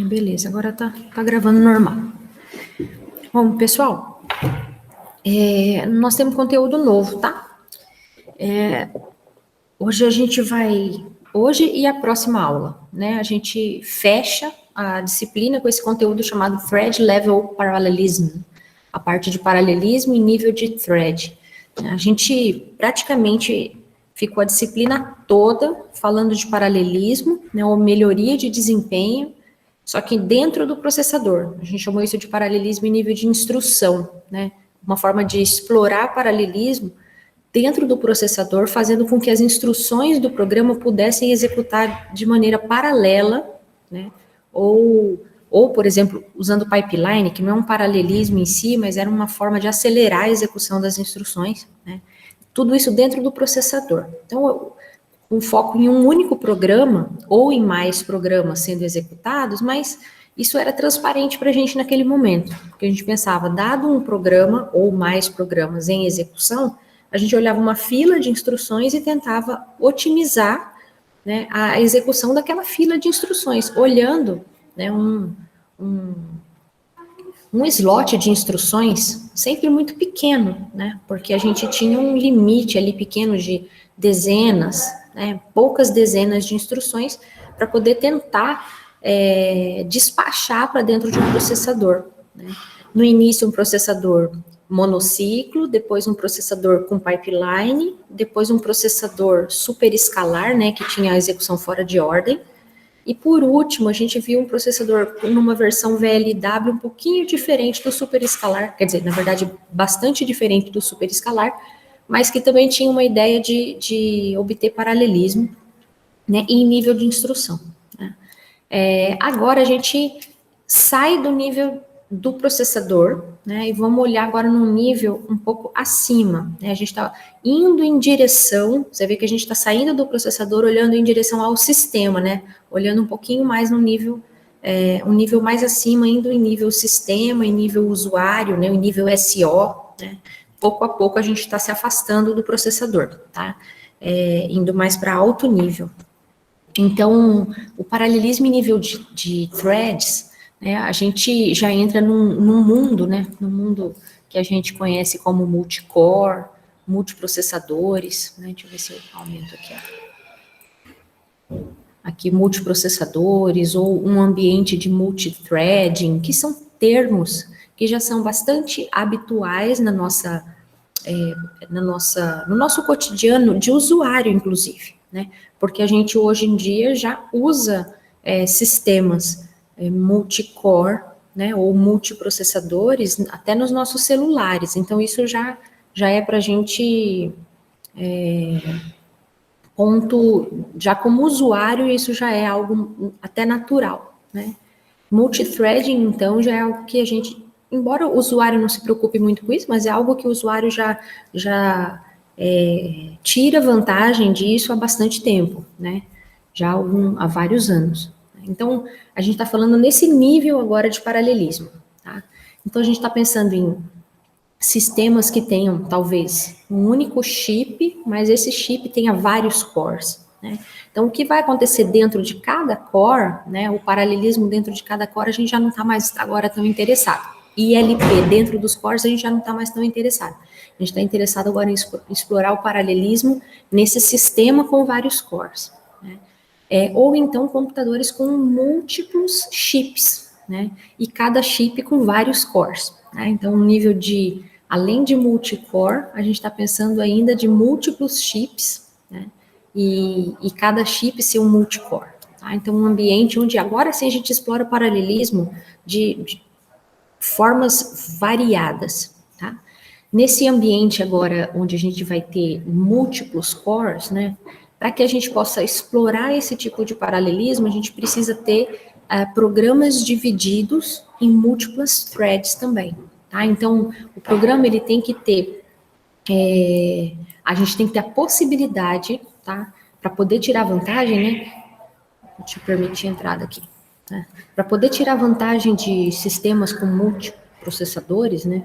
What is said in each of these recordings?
Beleza, agora tá gravando normal. Bom, pessoal, nós temos conteúdo novo, tá? Hoje e a próxima aula, né? A gente fecha a disciplina com esse conteúdo chamado Thread Level Parallelism, a parte de paralelismo em nível de thread. A gente praticamente ficou a disciplina toda falando de paralelismo, né, ou melhoria de desempenho, só que dentro do processador. A gente chamou isso de paralelismo em nível de instrução, né? Uma forma de explorar paralelismo dentro do processador, fazendo com que as instruções do programa pudessem executar de maneira paralela, né? Ou, por exemplo, usando pipeline, que não é um paralelismo em si, mas era uma forma de acelerar a execução das instruções, né? Tudo isso dentro do processador. Então, um foco em um único programa, ou em mais programas sendo executados, mas isso era transparente para a gente naquele momento, porque a gente pensava, dado um programa ou mais programas em execução, a gente olhava uma fila de instruções e tentava otimizar, né, a execução daquela fila de instruções, olhando, né, um slot de instruções sempre muito pequeno, né, porque a gente tinha um limite ali pequeno de dezenas, né, poucas dezenas de instruções para poder tentar despachar para dentro de um processador, né. No início, um processador monociclo, depois um processador com pipeline, depois um processador superescalar, né, que tinha a execução fora de ordem, e por último, a gente viu um processador numa versão VLW um pouquinho diferente do superescalar, quer dizer, na verdade, bastante diferente do superescalar, mas que também tinha uma ideia de obter paralelismo, né, em nível de instrução, né. Agora a gente sai do nível do processador, né, e vamos olhar agora num nível um pouco acima, né, a gente está indo em direção, você vê que a gente está saindo do processador, olhando em direção ao sistema, né, olhando um pouquinho mais no nível, um nível mais acima, indo em nível sistema, em nível usuário, né, em nível SO, né, pouco a pouco a gente está se afastando do processador, tá, indo mais para alto nível. Então, o paralelismo em nível de threads, né, a gente já entra num mundo, né, num mundo que a gente conhece como multicore, multiprocessadores, né, deixa eu ver se eu aumento aqui, aqui multiprocessadores, ou um ambiente de multithreading, que são termos que já são bastante habituais no nosso cotidiano de usuário, inclusive, né? Porque a gente hoje em dia já usa sistemas multicore, né? Ou multiprocessadores até nos nossos celulares. Então isso já é para a gente ponto, já como usuário, isso já é algo até natural, né? Multithreading, então, já é algo que a gente, embora o usuário não se preocupe muito com isso, mas é algo que o usuário já tira vantagem disso há bastante tempo, né? Já há vários anos. Então, a gente está falando nesse nível agora de paralelismo, tá? Então, a gente está pensando em sistemas que tenham, talvez, um único chip, mas esse chip tenha vários cores, né? Então, o que vai acontecer dentro de cada core, né, o paralelismo dentro de cada core, a gente já não está mais agora tão interessado. ILP dentro dos cores, a gente já não está mais tão interessado. A gente está interessado agora em explorar o paralelismo nesse sistema com vários cores, né? Ou então computadores com múltiplos chips, né? E cada chip com vários cores, né? Então, um nível de, além de multicore, a gente está pensando ainda de múltiplos chips, né? E cada chip ser um multicore, tá? Então, um ambiente onde agora sim a gente explora o paralelismo de formas variadas, tá? Nesse ambiente agora, onde a gente vai ter múltiplos cores, né? Para que a gente possa explorar esse tipo de paralelismo, a gente precisa ter programas divididos em múltiplas threads também, tá? Então, o programa, ele tem que ter, a gente tem que ter a possibilidade, tá? Para poder tirar vantagem, né? Vou te permitir a entrada aqui, né? Para poder tirar vantagem de sistemas com multiprocessadores, né?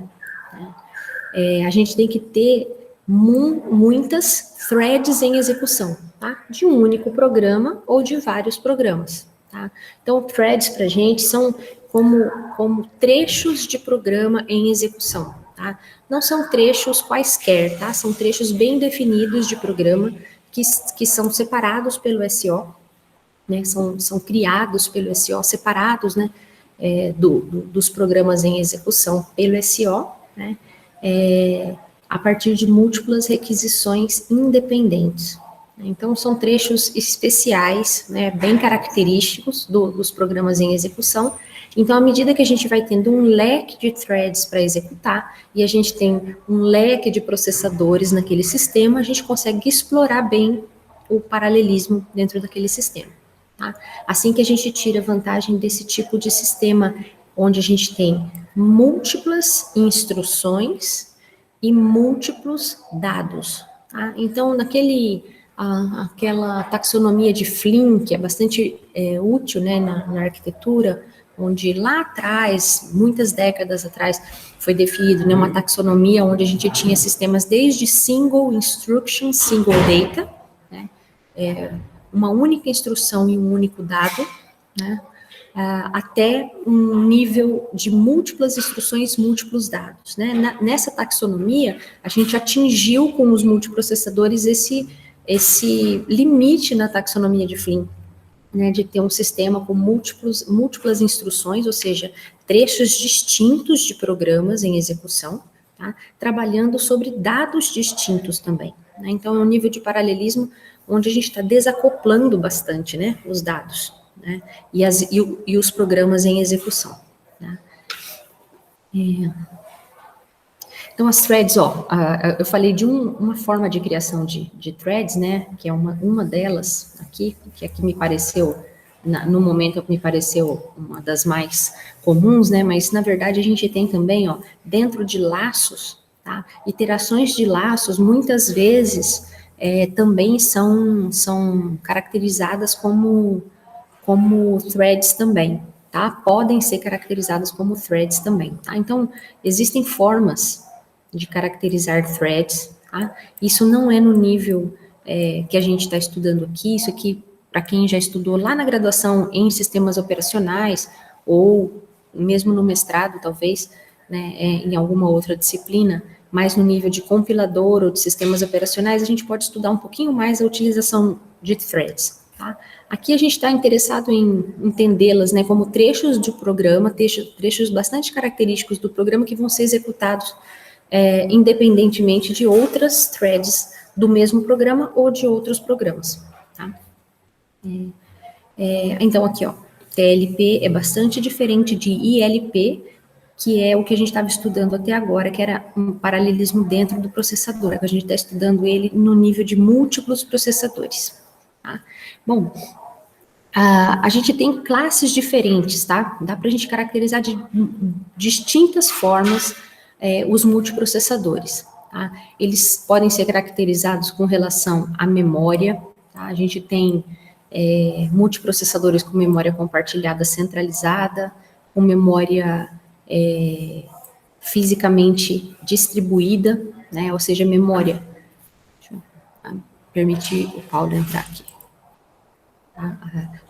A gente tem que ter muitas threads em execução, tá? De um único programa ou de vários programas, tá? Então, threads para a gente são como trechos de programa em execução, tá? Não são trechos quaisquer, tá? São trechos bem definidos de programa que são separados pelo SO, né? São criados pelo SO, separados, né? Dos programas em execução pelo SO, né? A partir de múltiplas requisições independentes. Então, são trechos especiais, né, bem característicos dos programas em execução. Então, à medida que a gente vai tendo um leque de threads para executar, e a gente tem um leque de processadores naquele sistema, a gente consegue explorar bem o paralelismo dentro daquele sistema. Tá? Assim que a gente tira vantagem desse tipo de sistema, onde a gente tem múltiplas instruções e múltiplos dados. Tá? Então, aquela taxonomia de Flynn, que é bastante útil, né, na arquitetura, onde lá atrás, muitas décadas atrás, foi definido, né, uma taxonomia onde a gente tinha sistemas desde single instruction, single data, né, uma única instrução e um único dado, né, até um nível de múltiplas instruções, múltiplos dados. Né? Nessa taxonomia, a gente atingiu com os multiprocessadores esse limite na taxonomia de Flynn, né, de ter um sistema com múltiplas instruções, ou seja, trechos distintos de programas em execução, tá? Trabalhando sobre dados distintos também. Né? Então, é um nível de paralelismo onde a gente está desacoplando bastante, né, os dados, né, e os programas em execução. Né? Então, as threads, eu falei de uma forma de criação de threads, né, que é uma delas aqui, que aqui me pareceu, no momento me pareceu uma das mais comuns, né, mas na verdade a gente tem também, dentro de laços, tá, iterações de laços, muitas vezes também são caracterizadas como threads também, tá, podem ser caracterizadas como threads também, tá, então existem formas de caracterizar threads, tá? Isso não é no nível que a gente está estudando aqui, isso aqui, para quem já estudou lá na graduação em sistemas operacionais, ou mesmo no mestrado, talvez, né, em alguma outra disciplina, mas no nível de compilador ou de sistemas operacionais, a gente pode estudar um pouquinho mais a utilização de threads, tá? Aqui a gente está interessado em entendê-las, né, como trechos de programa, trechos bastante característicos do programa que vão ser executados independentemente de outras threads do mesmo programa ou de outros programas, tá? Então, aqui, TLP é bastante diferente de ILP, que é o que a gente estava estudando até agora, que era um paralelismo dentro do processador, a gente está estudando ele no nível de múltiplos processadores, tá? Bom, a gente tem classes diferentes, tá? Dá para a gente caracterizar de distintas formas os multiprocessadores, tá? Eles podem ser caracterizados com relação à memória, tá? A gente tem multiprocessadores com memória compartilhada centralizada, com memória fisicamente distribuída, né? Ou seja, memória. Deixa eu permitir o Paulo entrar aqui.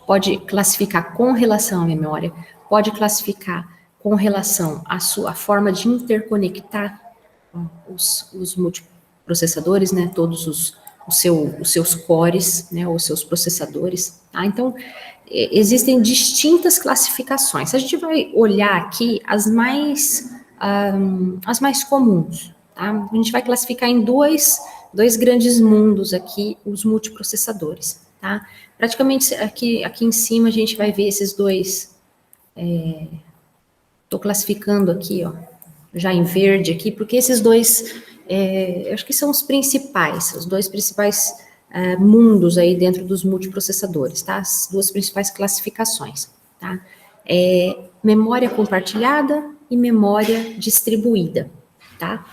Pode classificar com relação à memória, pode classificar com relação à sua forma de interconectar os multiprocessadores, né, todos os seus cores, né, os seus processadores, tá? Então, existem distintas classificações. A gente vai olhar aqui as mais comuns, tá? A gente vai classificar em dois grandes mundos aqui, os multiprocessadores, tá? Praticamente aqui em cima a gente vai ver esses dois, estou classificando aqui, já em verde aqui, porque esses dois, acho que são os dois principais mundos aí dentro dos multiprocessadores, tá? As duas principais classificações, tá? Memória compartilhada e memória distribuída, tá?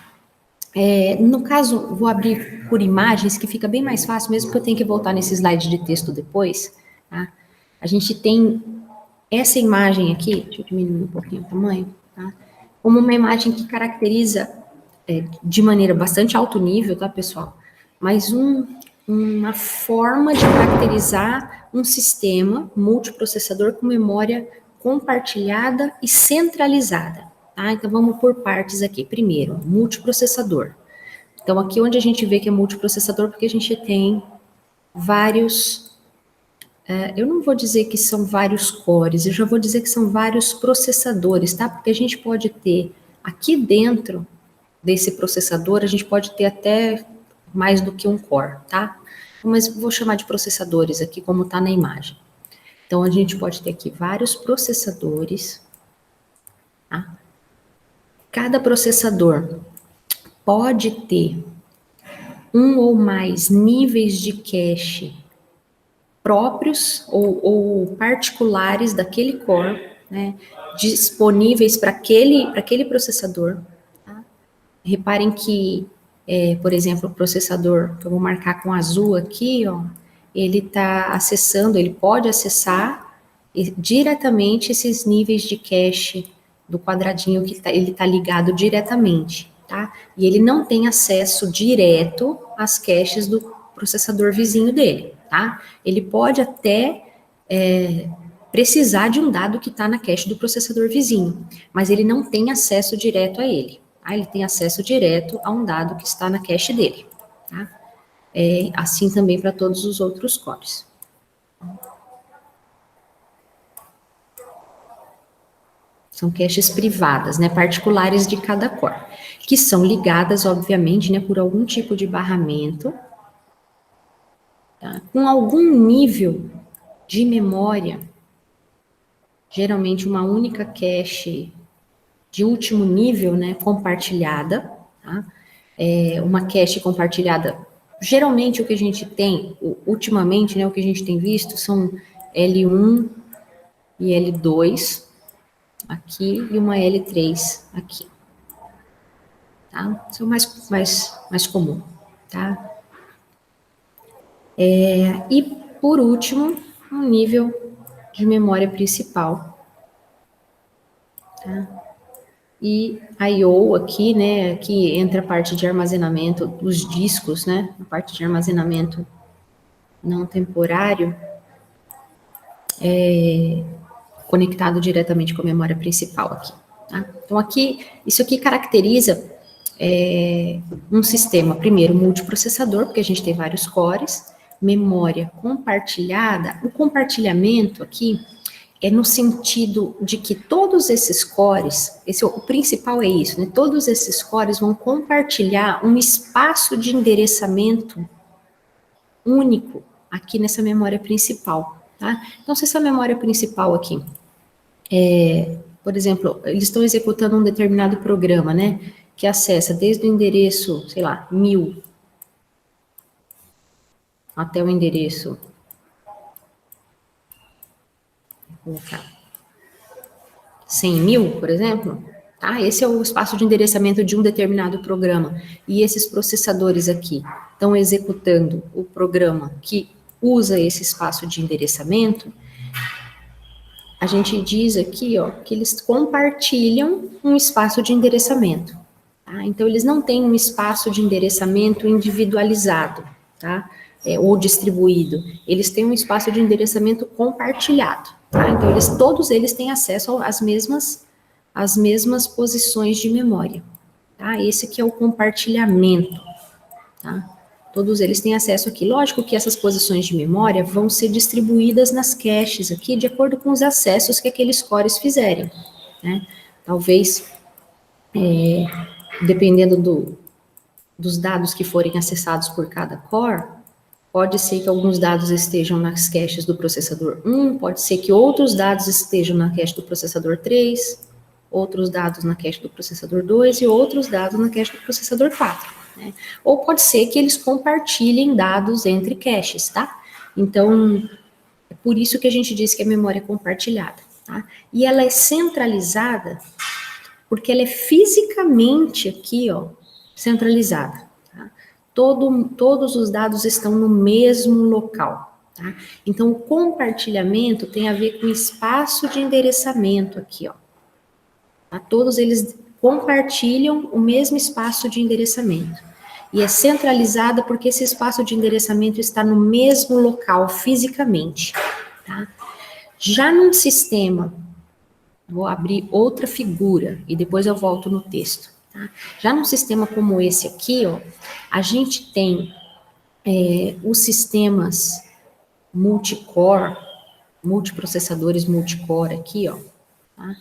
No caso, vou abrir por imagens, que fica bem mais fácil, mesmo que eu tenha que voltar nesse slide de texto depois, tá? A gente tem essa imagem aqui, deixa eu diminuir um pouquinho o tamanho, tá? Como uma imagem que caracteriza de maneira bastante alto nível, tá, pessoal? Mas uma forma de caracterizar um sistema multiprocessador com memória compartilhada e centralizada, tá? Então, vamos por partes aqui. Primeiro, multiprocessador. Então, aqui onde a gente vê que é multiprocessador, porque a gente tem vários... eu não vou dizer que são vários cores, eu já vou dizer que são vários processadores, tá? Porque a gente pode ter aqui dentro desse processador, a gente pode ter até mais do que um core, tá? Mas vou chamar de processadores aqui, como está na imagem. Então, a gente pode ter aqui vários processadores, tá? Cada processador pode ter um ou mais níveis de cache próprios ou particulares daquele core, né, disponíveis para aquele processador. Tá? Reparem que, por exemplo, o processador, que eu vou marcar com azul aqui, ó, ele está acessando, ele pode acessar diretamente esses níveis de cache do quadradinho que ele está ligado diretamente, tá? E ele não tem acesso direto às caches do processador vizinho dele, tá? Ele pode até precisar de um dado que está na cache do processador vizinho, mas ele não tem acesso direto a ele. Tá? Ele tem acesso direto a um dado que está na cache dele. Tá? Assim também para todos os outros cores. São caches privadas, né, particulares de cada core, que são ligadas, obviamente, né, por algum tipo de barramento, tá? Com algum nível de memória, geralmente uma única cache de último nível, né, compartilhada, tá? Uma cache compartilhada, geralmente o que a gente tem, ultimamente, né, o que a gente tem visto são L1 e L2 aqui e uma L3 aqui, tá? Isso é o mais comum, tá? E por último, um nível de memória principal, tá? E I/O aqui, né, aqui entra a parte de armazenamento dos discos, né, a parte de armazenamento não temporário, conectado diretamente com a memória principal aqui, tá? Então aqui, isso aqui caracteriza um sistema, primeiro, multiprocessador, porque a gente tem vários cores, memória compartilhada. O compartilhamento aqui é no sentido de que todos esses cores, o principal é isso, né? Todos esses cores vão compartilhar um espaço de endereçamento único aqui nessa memória principal, tá? Então, se essa memória principal aqui, por exemplo, eles estão executando um determinado programa, né? Que acessa desde o endereço, sei lá, 1000 até o endereço, vou colocar 100.000, por exemplo, tá? Esse é o espaço de endereçamento de um determinado programa. E esses processadores aqui estão executando o programa que usa esse espaço de endereçamento. A gente diz aqui, ó, que eles compartilham um espaço de endereçamento. Tá? Então, eles não têm um espaço de endereçamento individualizado, tá? Ou distribuído. Eles têm um espaço de endereçamento compartilhado. Tá? Então, todos eles têm acesso às mesmas posições de memória. Tá? Esse que é o compartilhamento. Tá? Todos eles têm acesso aqui. Lógico que essas posições de memória vão ser distribuídas nas caches aqui, de acordo com os acessos que aqueles cores fizerem. Né? Talvez, dependendo dos dados que forem acessados por cada core, pode ser que alguns dados estejam nas caches do processador 1, pode ser que outros dados estejam na cache do processador 3, outros dados na cache do processador 2 e outros dados na cache do processador 4. Né? Ou pode ser que eles compartilhem dados entre caches, tá? Então, é por isso que a gente diz que é memória compartilhada, tá? E ela é centralizada porque ela é fisicamente aqui, ó, centralizada. Tá? Todos os dados estão no mesmo local. Tá? Então, o compartilhamento tem a ver com espaço de endereçamento aqui, ó. Tá? Todos eles compartilham o mesmo espaço de endereçamento. e é centralizada porque esse espaço de endereçamento está no mesmo local fisicamente, tá? Já num sistema, vou abrir outra figura e depois eu volto no texto, tá? Já num sistema como esse aqui, ó, a gente tem os sistemas multicore, multiprocessadores multicore aqui, ó, tá?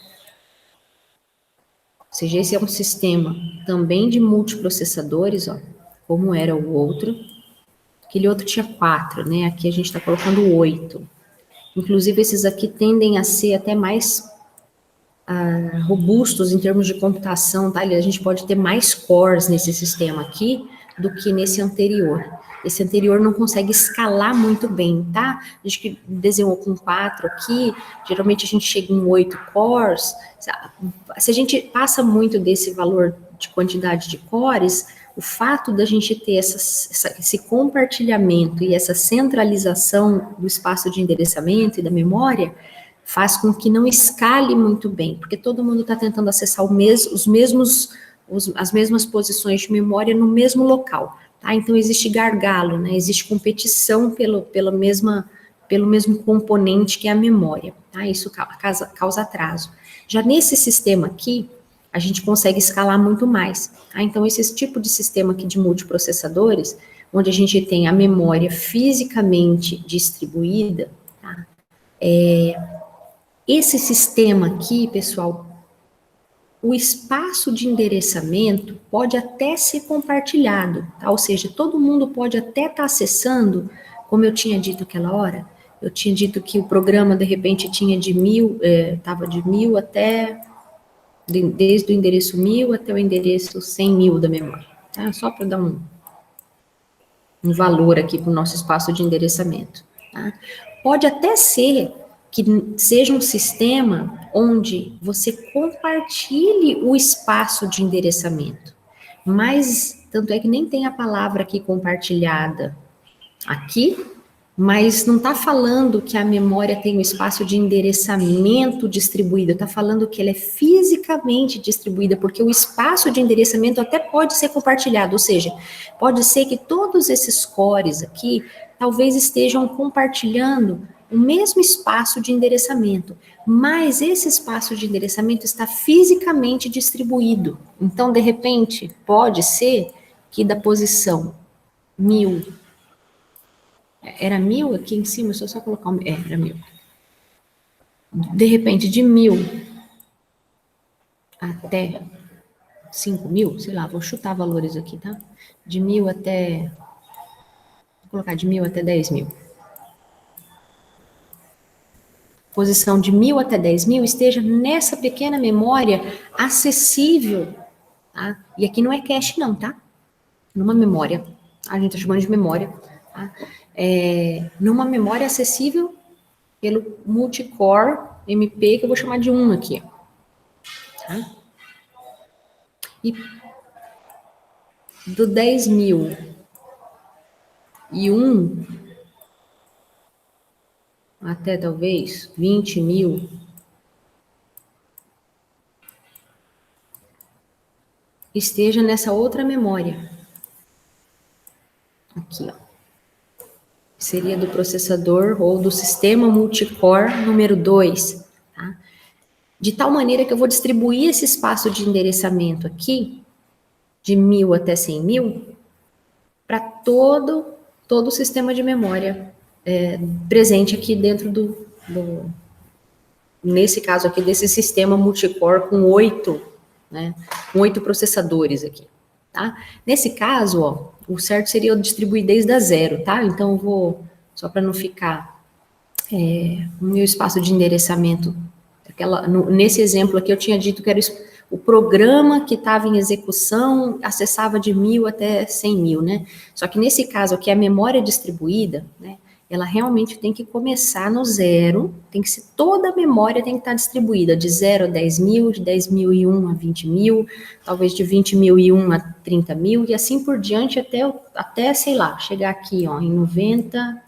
Ou seja, esse é um sistema também de multiprocessadores, ó, como era o outro. Aquele outro tinha 4, né? Aqui a gente está colocando 8. Inclusive, esses aqui tendem a ser até mais robustos em termos de computação, tá? A gente pode ter mais cores nesse sistema aqui do que nesse anterior. Esse anterior não consegue escalar muito bem, tá? A gente que desenhou com 4 aqui, geralmente a gente chega em 8 cores. Se a gente passa muito desse valor de quantidade de cores, o fato da gente ter esse compartilhamento e essa centralização do espaço de endereçamento e da memória faz com que não escale muito bem, porque todo mundo está tentando acessar as mesmas posições de memória no mesmo local, tá? Então existe gargalo, né? Existe competição pelo mesmo componente que é a memória, tá? Isso causa atraso. Já nesse sistema aqui, a gente consegue escalar muito mais, tá? Então esse tipo de sistema aqui de multiprocessadores, onde a gente tem a memória fisicamente distribuída, tá? Esse sistema aqui, pessoal, o espaço de endereçamento pode até ser compartilhado, tá? Ou seja, todo mundo pode até estar acessando, como eu tinha dito aquela hora, eu tinha dito que o programa, de repente, tinha de 1000, estava de 1000 até, desde o endereço 1000 até o endereço 100.000 da memória, tá? Só para dar um valor aqui para o nosso espaço de endereçamento, tá? Pode até ser que seja um sistema onde você compartilhe o espaço de endereçamento, mas tanto é que nem tem a palavra aqui compartilhada aqui, mas não está falando que a memória tem um espaço de endereçamento distribuído, está falando que ela é fisicamente distribuída, porque o espaço de endereçamento até pode ser compartilhado, ou seja, pode ser que todos esses cores aqui talvez estejam compartilhando o mesmo espaço de endereçamento, mas esse espaço de endereçamento está fisicamente distribuído. Então, de repente, pode ser que da posição 1000 era 1000 aqui em cima, deixa eu só colocar era 1000. De repente, de 1000 até 5.000, sei lá, vou chutar valores aqui, tá? De 1000 até, vou colocar de 1000 até 10.000. Posição de 1000 até 10.000 esteja nessa pequena memória acessível, tá? E aqui não é cache não, tá? Numa memória, a gente tá chamando de memória, tá? Numa memória acessível pelo multicore MP, que eu vou chamar de 1 aqui, tá? E do 10.001 até talvez 20.000, esteja nessa outra memória. Aqui, ó. Seria do processador ou do sistema multicore número 2, tá? De tal maneira que eu vou distribuir esse espaço de endereçamento aqui, de 1000 até 100.000, para todo o sistema de memória presente aqui dentro nesse caso aqui, desse sistema multicore com 8, né, com 8 processadores aqui, tá? Nesse caso, ó, o certo seria eu distribuir desde a 0, tá? Então, eu vou, só para não ficar o meu espaço de endereçamento, nesse exemplo aqui eu tinha dito que era o programa que estava em execução acessava de 1000 até 100.000, né? Só que nesse caso aqui, a memória distribuída, né, ela realmente tem que começar no 0, tem que ser, toda a memória tem que estar distribuída, de 0 a 10.000, de 10.001 a 20.000, talvez de 20.001 a 30.000, e assim por diante até, sei lá, chegar aqui, ó, em 90...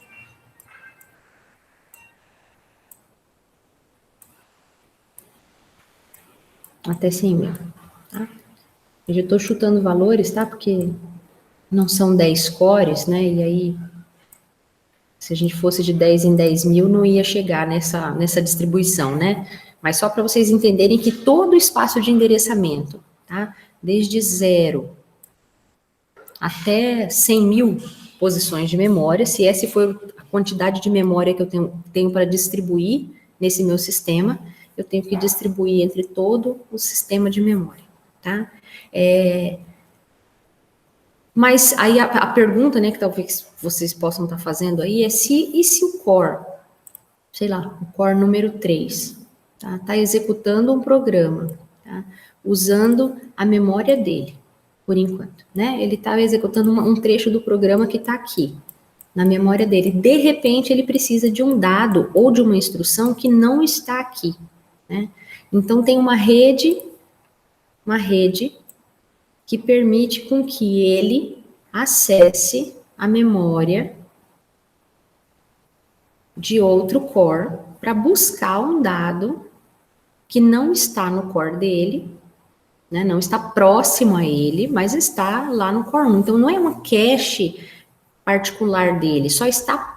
até 100.000, tá? Eu já estou chutando valores, tá? Porque não são 10 cores, né? E aí, se a gente fosse de 10 em 10 mil, não ia chegar nessa distribuição, né? Mas só para vocês entenderem que todo o espaço de endereçamento, tá? Desde 0 até 100 mil posições de memória, se essa for a quantidade de memória que eu tenho para distribuir nesse meu sistema, eu tenho que distribuir entre todo o sistema de memória, tá? Mas aí a pergunta, né, que talvez vocês possam estar fazendo aí é se o core, sei lá, o core número 3, tá executando um programa, tá, usando a memória dele, por enquanto, né? Ele está executando um trecho do programa que está aqui, na memória dele. De repente, ele precisa de um dado ou de uma instrução que não está aqui, né? Então, tem uma rede que permite com que ele acesse a memória de outro core para buscar um dado que não está no core dele, né, não está próximo a ele, mas está lá no core 1. Então, não é uma cache particular dele, só está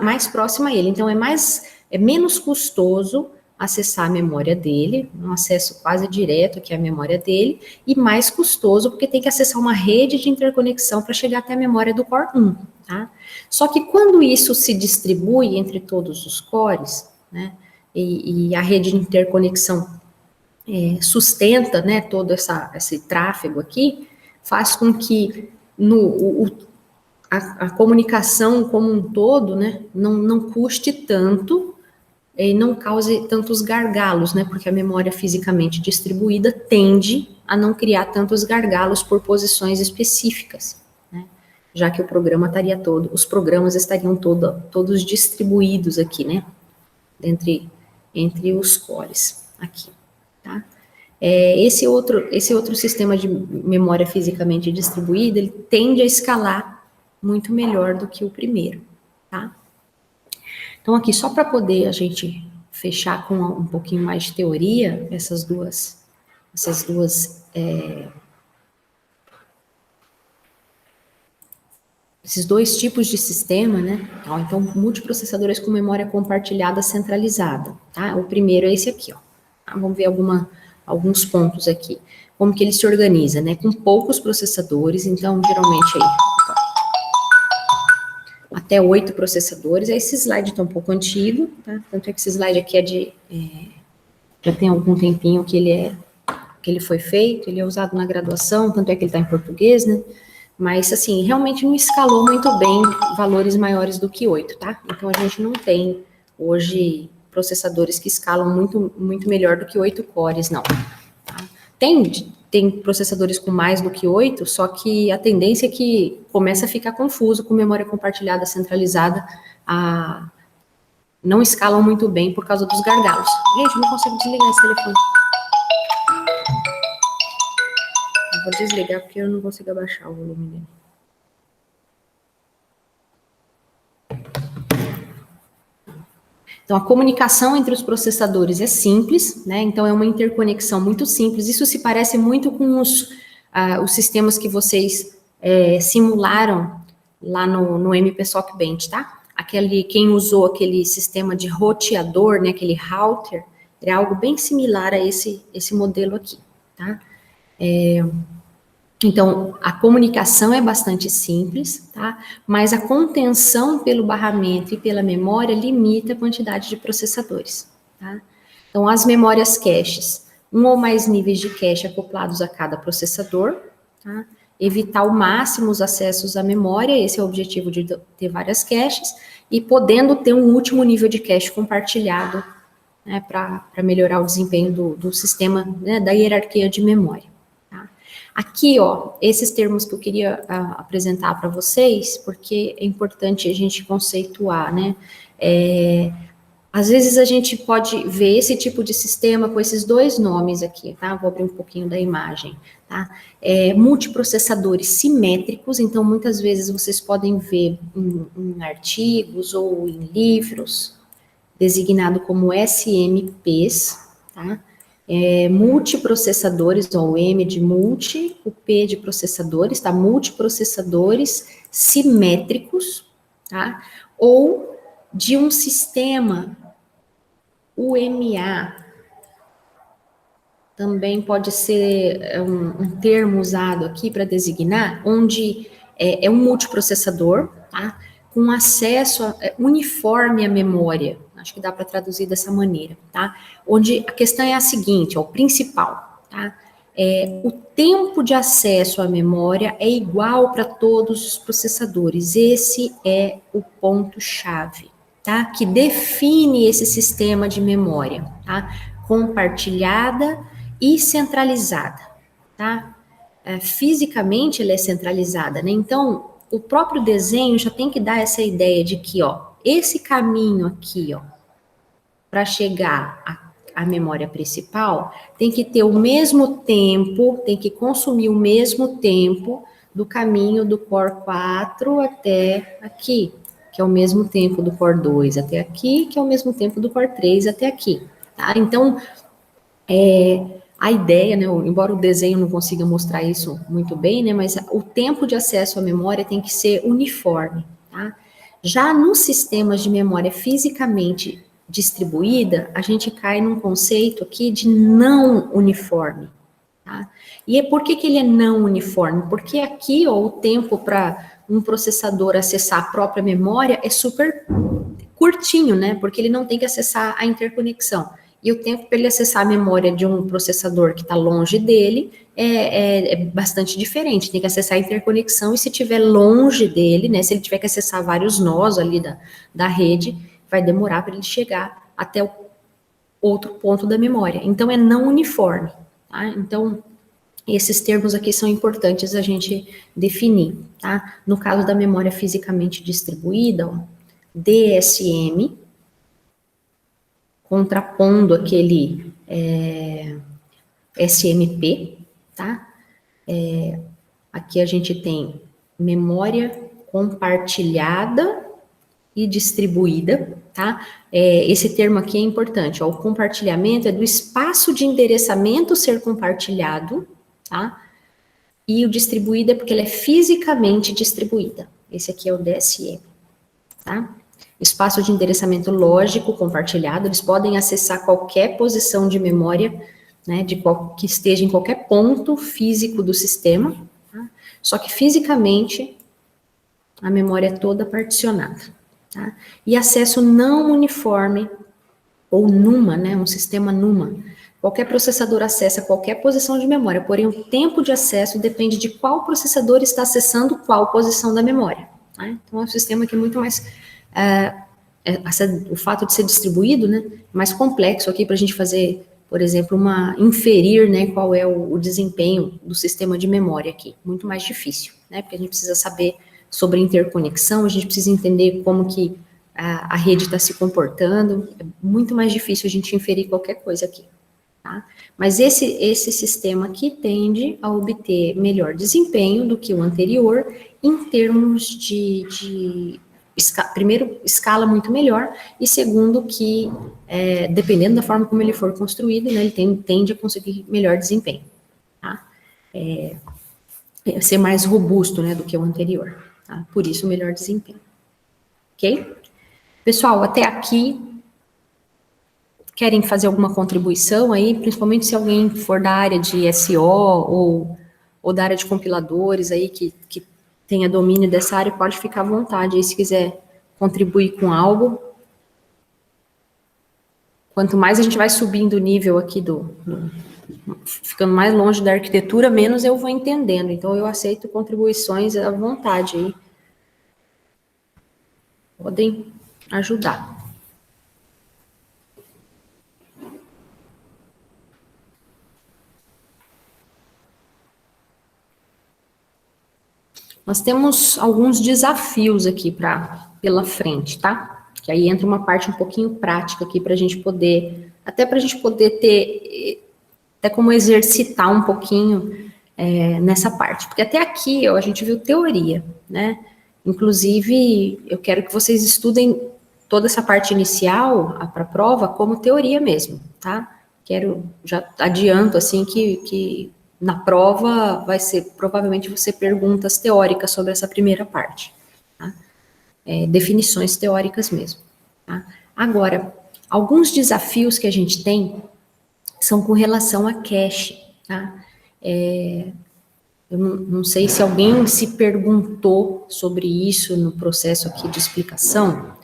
mais próxima a ele. Então, é menos custoso acessar a memória dele, um acesso quase direto aqui à memória dele, e mais custoso porque tem que acessar uma rede de interconexão para chegar até a memória do core 1, tá? Só que quando isso se distribui entre todos os cores, né, e a rede de interconexão sustenta, né, todo esse tráfego aqui, faz com que a comunicação como um todo, né, não custe tanto e não cause tantos gargalos, né, porque a memória fisicamente distribuída tende a não criar tantos gargalos por posições específicas, né, já que o programa os programas estariam todos distribuídos aqui, né, entre os cores aqui, tá? Esse outro sistema de memória fisicamente distribuída, ele tende a escalar muito melhor do que o primeiro, tá? Então, aqui, só para poder a gente fechar com um pouquinho mais de teoria, esses dois tipos de sistema, né? Então, multiprocessadores com memória compartilhada centralizada, tá? O primeiro é esse aqui, ó. Vamos ver alguns pontos aqui. Como que ele se organiza, né? Com poucos processadores, então, geralmente aí, até 8 processadores. Esse slide está um pouco antigo, tá? Tanto é que esse slide aqui já tem algum tempinho que ele foi feito, ele é usado na graduação, tanto é que ele está em português, né? Mas, assim, realmente não escalou muito bem valores maiores do que 8, tá? Então, a gente não tem, hoje, processadores que escalam muito, muito melhor do que 8 cores, não. Tá? Tem processadores com mais do que 8, só que a tendência é que começa a ficar confuso com memória compartilhada centralizada, não escalam muito bem por causa dos gargalos. Gente, eu não consigo desligar esse telefone. Eu vou desligar porque eu não consigo abaixar o volume dele. Então, a comunicação entre os processadores é simples, né? Então, é uma interconexão muito simples. Isso se parece muito com os sistemas que vocês simularam lá no MPSoC Bench, tá? Quem usou aquele sistema de roteador, né? Aquele router, é algo bem similar a esse modelo aqui, tá? Então, a comunicação é bastante simples, tá? Mas a contenção pelo barramento e pela memória limita a quantidade de processadores, tá? Então, as memórias caches, um ou mais níveis de cache acoplados a cada processador, tá? Evitar ao máximo os acessos à memória, esse é o objetivo de ter várias caches, e podendo ter um último nível de cache compartilhado, né, para melhorar o desempenho do sistema, né, da hierarquia de memória. Aqui, ó, esses termos que eu queria apresentar para vocês, porque é importante a gente conceituar, né? Às vezes a gente pode ver esse tipo de sistema com esses dois nomes aqui, tá? Vou abrir um pouquinho da imagem, tá? Multiprocessadores simétricos, então muitas vezes vocês podem ver em artigos ou em livros, designado como SMPs, tá? multiprocessadores, ó, o M de multi, o P de processadores, tá? Multiprocessadores simétricos, tá? Ou de um sistema UMA, também pode ser um termo usado aqui para designar, onde é um multiprocessador, tá? Com acesso uniforme à memória. Acho que dá para traduzir dessa maneira, tá? Onde a questão é a seguinte, ó, o principal, tá? O tempo de acesso à memória é igual para todos os processadores. Esse é o ponto-chave, tá? Que define esse sistema de memória, tá? Compartilhada e centralizada, tá? Fisicamente ela é centralizada, né? Então, o próprio desenho já tem que dar essa ideia de que, ó, esse caminho aqui, ó, para chegar à memória principal, tem que ter o mesmo tempo, tem que consumir o mesmo tempo do caminho do Core 4 até aqui, que é o mesmo tempo do Core 2 até aqui, que é o mesmo tempo do Core 3 até aqui, tá? Então, a ideia, né, embora o desenho não consiga mostrar isso muito bem, né, mas o tempo de acesso à memória tem que ser uniforme, tá? Já nos sistemas de memória fisicamente distribuída, a gente cai num conceito aqui de não uniforme, tá? E por que ele é não uniforme? Porque aqui, ó, o tempo para um processador acessar a própria memória é super curtinho, né? Porque ele não tem que acessar a interconexão. E o tempo para ele acessar a memória de um processador que está longe dele é bastante diferente. Tem que acessar a interconexão e se estiver longe dele, né? Se ele tiver que acessar vários nós ali da rede, vai demorar para ele chegar até o outro ponto da memória. Então, é não uniforme, tá? Então, esses termos aqui são importantes a gente definir, tá? No caso da memória fisicamente distribuída, ó, DSM, contrapondo aquele SMP, tá? Aqui a gente tem memória compartilhada e distribuída, tá? Esse termo aqui é importante, ó, o compartilhamento é do espaço de endereçamento ser compartilhado, tá? E o distribuído é porque ele é fisicamente distribuída. Esse aqui é o DSM, tá? Espaço de endereçamento lógico compartilhado, eles podem acessar qualquer posição de memória, né, que esteja em qualquer ponto físico do sistema, tá? Só que fisicamente a memória é toda particionada, tá? E acesso não uniforme, ou NUMA, né, um sistema NUMA. Qualquer processador acessa qualquer posição de memória, porém o tempo de acesso depende de qual processador está acessando qual posição da memória, tá? Então é um sistema que é muito mais... o fato de ser distribuído, né, mais complexo aqui para a gente fazer, por exemplo, inferir, né, qual é o desempenho do sistema de memória aqui, muito mais difícil, né, porque a gente precisa saber sobre interconexão, a gente precisa entender como que a rede está se comportando, é muito mais difícil a gente inferir qualquer coisa aqui, tá? Mas esse sistema aqui tende a obter melhor desempenho do que o anterior em termos primeiro, escala muito melhor, e segundo, que dependendo da forma como ele for construído, né, ele tende a conseguir melhor desempenho, tá? Ser mais robusto, né, do que o anterior, tá? Por isso, melhor desempenho. Ok? Pessoal, até aqui, querem fazer alguma contribuição aí, principalmente se alguém for da área de SO ou da área de compiladores aí, que tenha domínio dessa área, pode ficar à vontade aí, se quiser contribuir com algo. Quanto mais a gente vai subindo o nível aqui ficando mais longe da arquitetura, menos eu vou entendendo. Então, eu aceito contribuições à vontade aí. Podem ajudar. Nós temos alguns desafios aqui pela frente, tá? Que aí entra uma parte um pouquinho prática aqui para a gente poder, até para a gente poder ter, até como exercitar um pouquinho nessa parte. Porque até aqui, ó, a gente viu teoria, né? Inclusive, eu quero que vocês estudem toda essa parte inicial para a prova como teoria mesmo, tá? já adianto, assim, que na prova vai ser, provavelmente, você perguntas teóricas sobre essa primeira parte, tá? Definições teóricas mesmo, tá? Agora, alguns desafios que a gente tem são com relação a cache, tá? Eu não sei se alguém se perguntou sobre isso no processo aqui de explicação,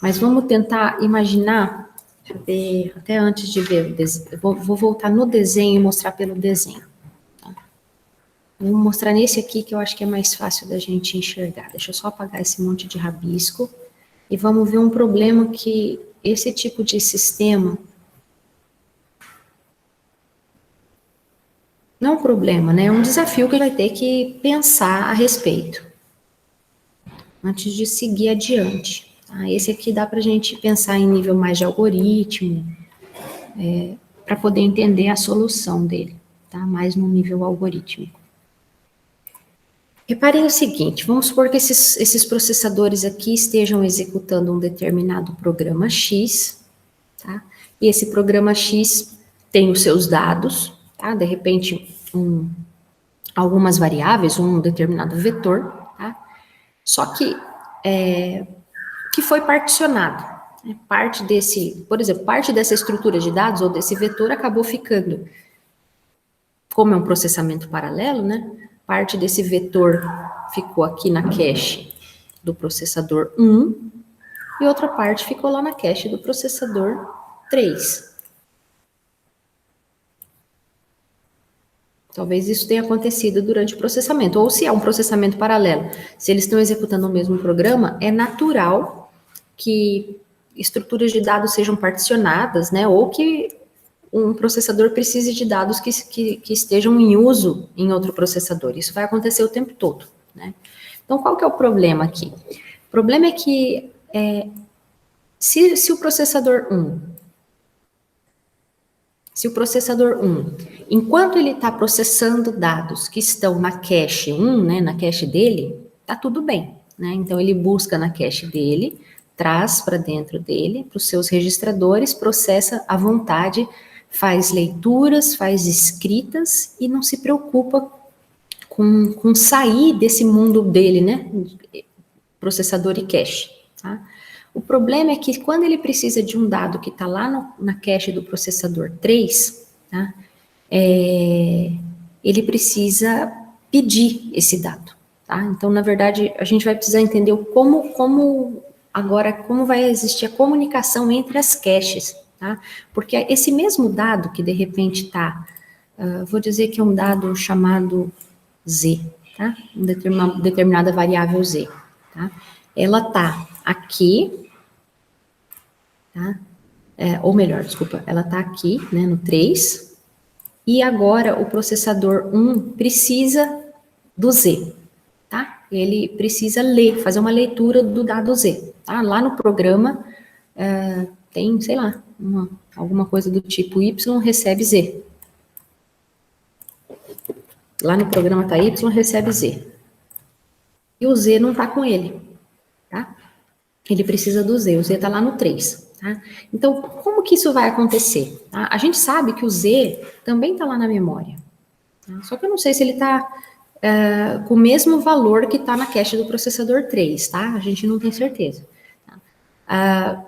mas vamos tentar imaginar, deixa eu ver, até antes de ver o desenho, vou voltar no desenho e mostrar pelo desenho. Tá? Vou mostrar nesse aqui que eu acho que é mais fácil da gente enxergar. Deixa eu só apagar esse monte de rabisco e vamos ver um problema que esse tipo de sistema não é um problema, né? É um desafio que vai ter que pensar a respeito antes de seguir adiante. Tá? Esse aqui dá para a gente pensar em nível mais de algoritmo, para poder entender a solução dele, tá? Mais no nível algorítmico. Reparem o seguinte, vamos supor que esses processadores aqui estejam executando um determinado programa X, tá? E esse programa X tem os seus dados, tá? De repente, algumas variáveis, um determinado vetor, tá? Só que foi particionado. Né? Parte desse, por exemplo, parte dessa estrutura de dados ou desse vetor acabou ficando, como é um processamento paralelo, né? Parte desse vetor ficou aqui na cache do processador 1 e outra parte ficou lá na cache do processador 3. Talvez isso tenha acontecido durante o processamento, ou se é um processamento paralelo. Se eles estão executando o mesmo programa, é natural que estruturas de dados sejam particionadas, né, ou que um processador precise de dados que estejam em uso em outro processador. Isso vai acontecer o tempo todo, né? Então, qual que é o problema aqui? O problema é que se o processador 1, enquanto ele está processando dados que estão na cache 1, né, na cache dele, tá tudo bem, né? Então, ele busca na cache dele, traz para dentro dele, para os seus registradores, processa à vontade, faz leituras, faz escritas e não se preocupa com sair desse mundo dele, né? Processador e cache, tá? O problema é que quando ele precisa de um dado que está lá na cache do processador 3, tá? Ele precisa pedir esse dado, tá? Então, na verdade, a gente vai precisar entender como vai existir a comunicação entre as caches, tá? Porque esse mesmo dado que de repente está, vou dizer que é um dado chamado Z, tá? Uma determinada variável Z, tá? Ela está aqui, tá? Ou melhor, desculpa, ela está aqui, né, no 3, e agora o processador 1 precisa do Z, tá? Ele precisa fazer uma leitura do dado Z, tá? Lá no programa tem, sei lá, alguma coisa do tipo Y recebe Z. Lá no programa tá Y recebe Z. E o Z não está com ele, tá? Ele precisa do Z, o Z está lá no 3, tá? Então, como que isso vai acontecer? Tá? A gente sabe que o Z também está lá na memória, tá? Só que eu não sei se ele está com o mesmo valor que está na cache do processador 3, tá? A gente não tem certeza. Tá?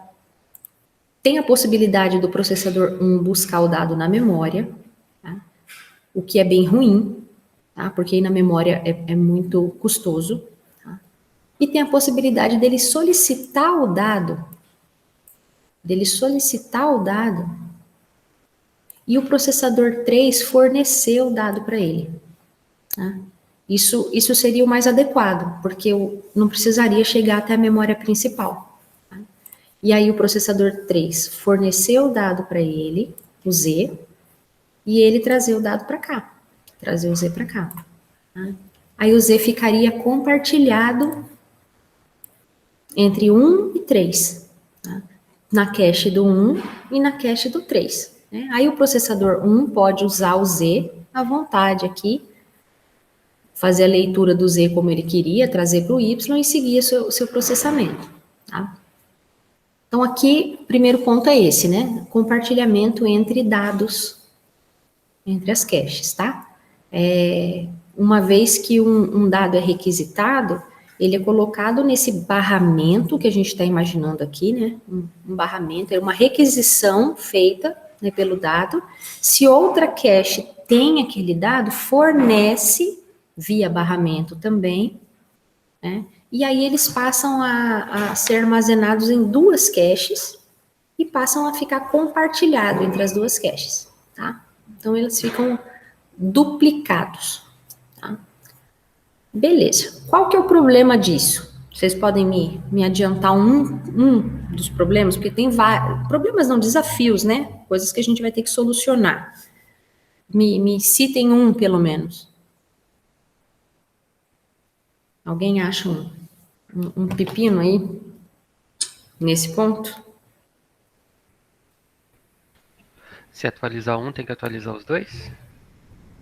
Tem a possibilidade do processador 1 buscar o dado na memória, tá? O que é bem ruim, tá? Porque aí na memória é muito custoso. E tem a possibilidade dele solicitar o dado, e o processador 3 fornecer o dado para ele. Tá? Isso seria o mais adequado, porque eu não precisaria chegar até a memória principal. Tá? E aí o processador 3 fornecer o dado para ele, o Z, e ele trazer o dado para cá, trazer o Z para cá. Tá? Aí o Z ficaria compartilhado entre 1 e 3, tá? Na cache do 1 e na cache do 3. Né? Aí o processador 1 pode usar o Z à vontade aqui, fazer a leitura do Z como ele queria, trazer para o Y e seguir o seu processamento. Tá? Então, aqui, o primeiro ponto é esse, né? Compartilhamento entre dados, entre as caches, tá? Uma vez que um dado é requisitado, ele é colocado nesse barramento que a gente está imaginando aqui, né? Um barramento, é uma requisição feita, né, pelo dado. Se outra cache tem aquele dado, fornece via barramento também, né? E aí eles passam a ser armazenados em duas caches e passam a ficar compartilhados entre as duas caches, tá? Então eles ficam duplicados, tá? Beleza. Qual que é o problema disso? Vocês podem me adiantar um dos problemas? Porque tem vários problemas, não, desafios, né? Coisas que a gente vai ter que solucionar. Me citem um, pelo menos. Alguém acha um pepino aí, nesse ponto? Se atualizar um, tem que atualizar os dois?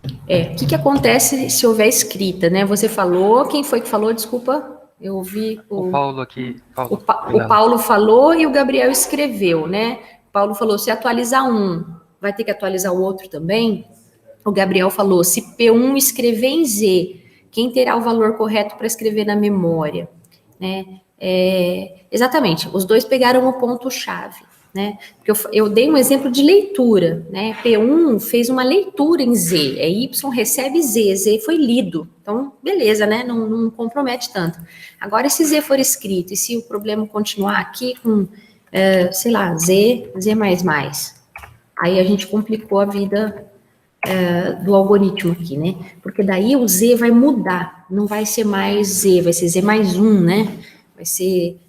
O que acontece se houver escrita, né? Você falou, quem foi que falou? Desculpa, eu ouvi O Paulo aqui. O Paulo falou e o Gabriel escreveu, né? O Paulo falou, se atualizar um, vai ter que atualizar o outro também? O Gabriel falou, se P1 escrever em Z, quem terá o valor correto para escrever na memória? Né? Exatamente, os dois pegaram o ponto-chave. Né? Porque eu dei um exemplo de leitura, né? P1 fez uma leitura em Z, Y recebe Z, Z foi lido. Então, beleza, né? Não compromete tanto. Agora, se Z for escrito, e se o problema continuar aqui com, sei lá, Z, Z++, aí a gente complicou a vida do algoritmo aqui, né? Porque daí o Z vai mudar, não vai ser mais Z, vai ser Z+1, né? Vai ser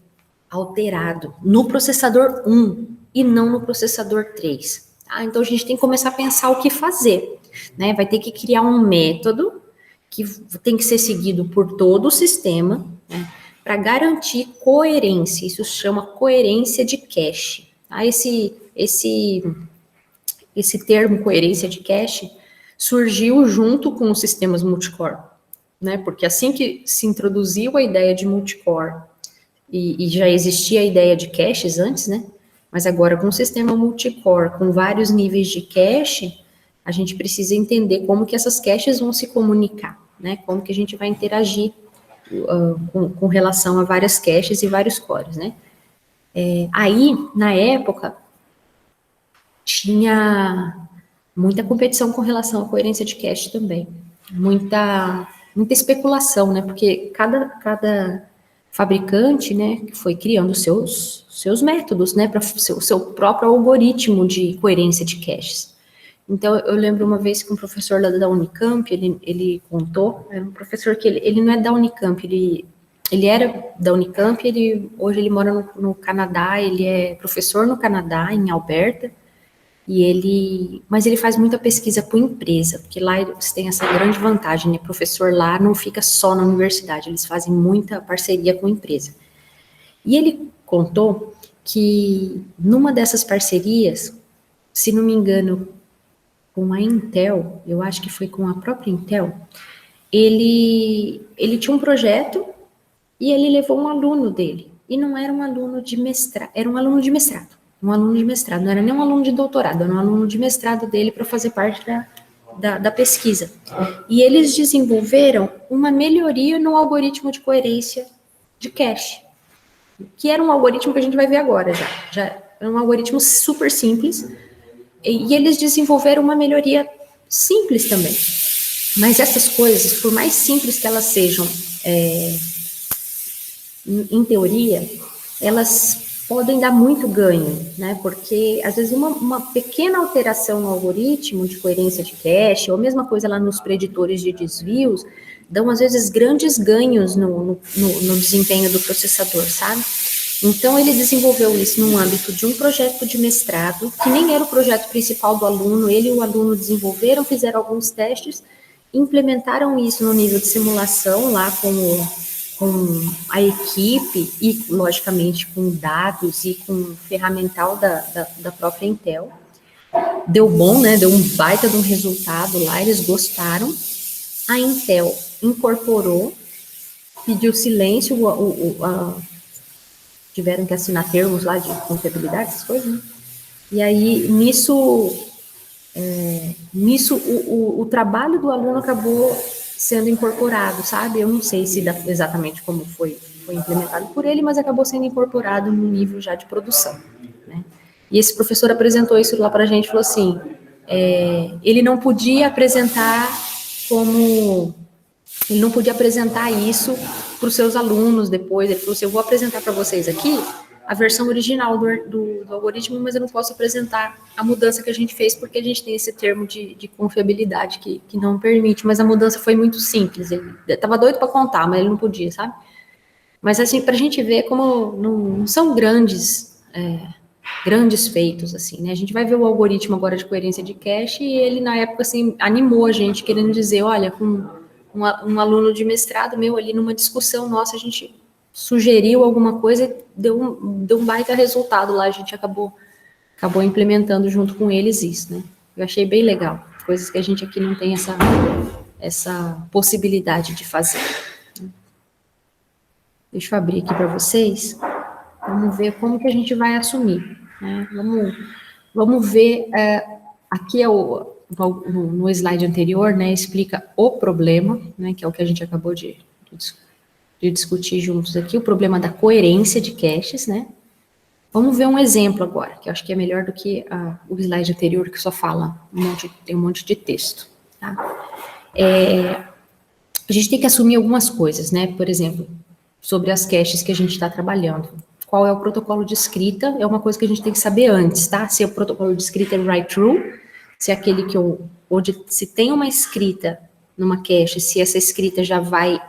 alterado no processador 1 e não no processador 3. Tá? Então, a gente tem que começar a pensar o que fazer. Né? Vai ter que criar um método que tem que ser seguido por todo o sistema, né? Para garantir coerência. Isso se chama coerência de cache. Tá? Esse termo coerência de cache surgiu junto com os sistemas multicore. Né? Porque assim que se introduziu a ideia de multicore, e já existia a ideia de caches antes, né? Mas agora, com o sistema multicore, com vários níveis de cache, a gente precisa entender como que essas caches vão se comunicar, né? Como que a gente vai interagir com relação a várias caches e vários cores, né? Aí, na época, tinha muita competição com relação à coerência de cache também. Muita especulação, né? Porque cada fabricante, né, que foi criando seus métodos, né, para o seu próprio algoritmo de coerência de caches. Então, eu lembro uma vez que um professor lá da Unicamp, ele contou, era um professor que ele não é da Unicamp, ele era da Unicamp, hoje ele mora no Canadá, ele é professor no Canadá, em Alberta, mas ele faz muita pesquisa com empresa, porque lá eles têm essa grande vantagem, né? Professor lá não fica só na universidade, eles fazem muita parceria com empresa. E ele contou que numa dessas parcerias, se não me engano, com a Intel, eu acho que foi com a própria Intel, ele tinha um projeto e ele levou um aluno dele. E não era um aluno de mestrado, era um aluno de mestrado. Um aluno de mestrado, não era nem um aluno de doutorado, era um aluno de mestrado dele para fazer parte da pesquisa. E eles desenvolveram uma melhoria no algoritmo de coerência de cache, que era um algoritmo que a gente vai ver agora já era um algoritmo super simples, e eles desenvolveram uma melhoria simples também. Mas essas coisas, por mais simples que elas sejam, em teoria, elas podem dar muito ganho, né? Porque às vezes uma pequena alteração no algoritmo de coerência de cache, ou a mesma coisa lá nos preditores de desvios, dão às vezes grandes ganhos no desempenho do processador, sabe? Então ele desenvolveu isso no âmbito de um projeto de mestrado, que nem era o projeto principal do aluno, ele e o aluno desenvolveram, fizeram alguns testes, implementaram isso no nível de simulação lá com a equipe e, logicamente, com dados e com ferramental da própria Intel. Deu bom, né? Deu um baita de um resultado lá, eles gostaram. A Intel incorporou, pediu silêncio, tiveram que assinar termos lá de confiabilidade, essas coisas, né? E aí, nisso o trabalho do aluno acabou sendo incorporado, sabe? Eu não sei se exatamente como foi implementado por ele, mas acabou sendo incorporado no nível já de produção, né? E esse professor apresentou isso lá para a gente, falou assim, ele não podia apresentar isso para os seus alunos depois. Ele falou assim, eu vou apresentar para vocês aqui a versão original do algoritmo, mas eu não posso apresentar a mudança que a gente fez, porque a gente tem esse termo de confiabilidade que não permite, mas a mudança foi muito simples. Ele estava doido para contar, mas ele não podia, sabe? Mas assim, para a gente ver como não são grandes feitos, assim, né? A gente vai ver o algoritmo agora de coerência de cache e ele, na época, assim, animou a gente, querendo dizer, olha, com um aluno de mestrado meu ali numa discussão nossa, a gente sugeriu alguma coisa e deu um baita resultado lá, a gente acabou implementando junto com eles isso, né? Eu achei bem legal, coisas que a gente aqui não tem essa possibilidade de fazer. Deixa eu abrir aqui para vocês, vamos ver como que a gente vai assumir, né? Vamos ver, aqui no slide anterior, né, explica o problema, né, que é o que a gente acabou de discutir juntos aqui, o problema da coerência de caches, né? Vamos ver um exemplo agora, que eu acho que é melhor do que o slide anterior, que só fala, tem um monte de texto, tá? A gente tem que assumir algumas coisas, né? Por exemplo, sobre as caches que a gente está trabalhando. Qual é o protocolo de escrita? É uma coisa que a gente tem que saber antes, tá? Se o protocolo de escrita é write-through, se é aquele onde se tem uma escrita numa cache, se essa escrita já vai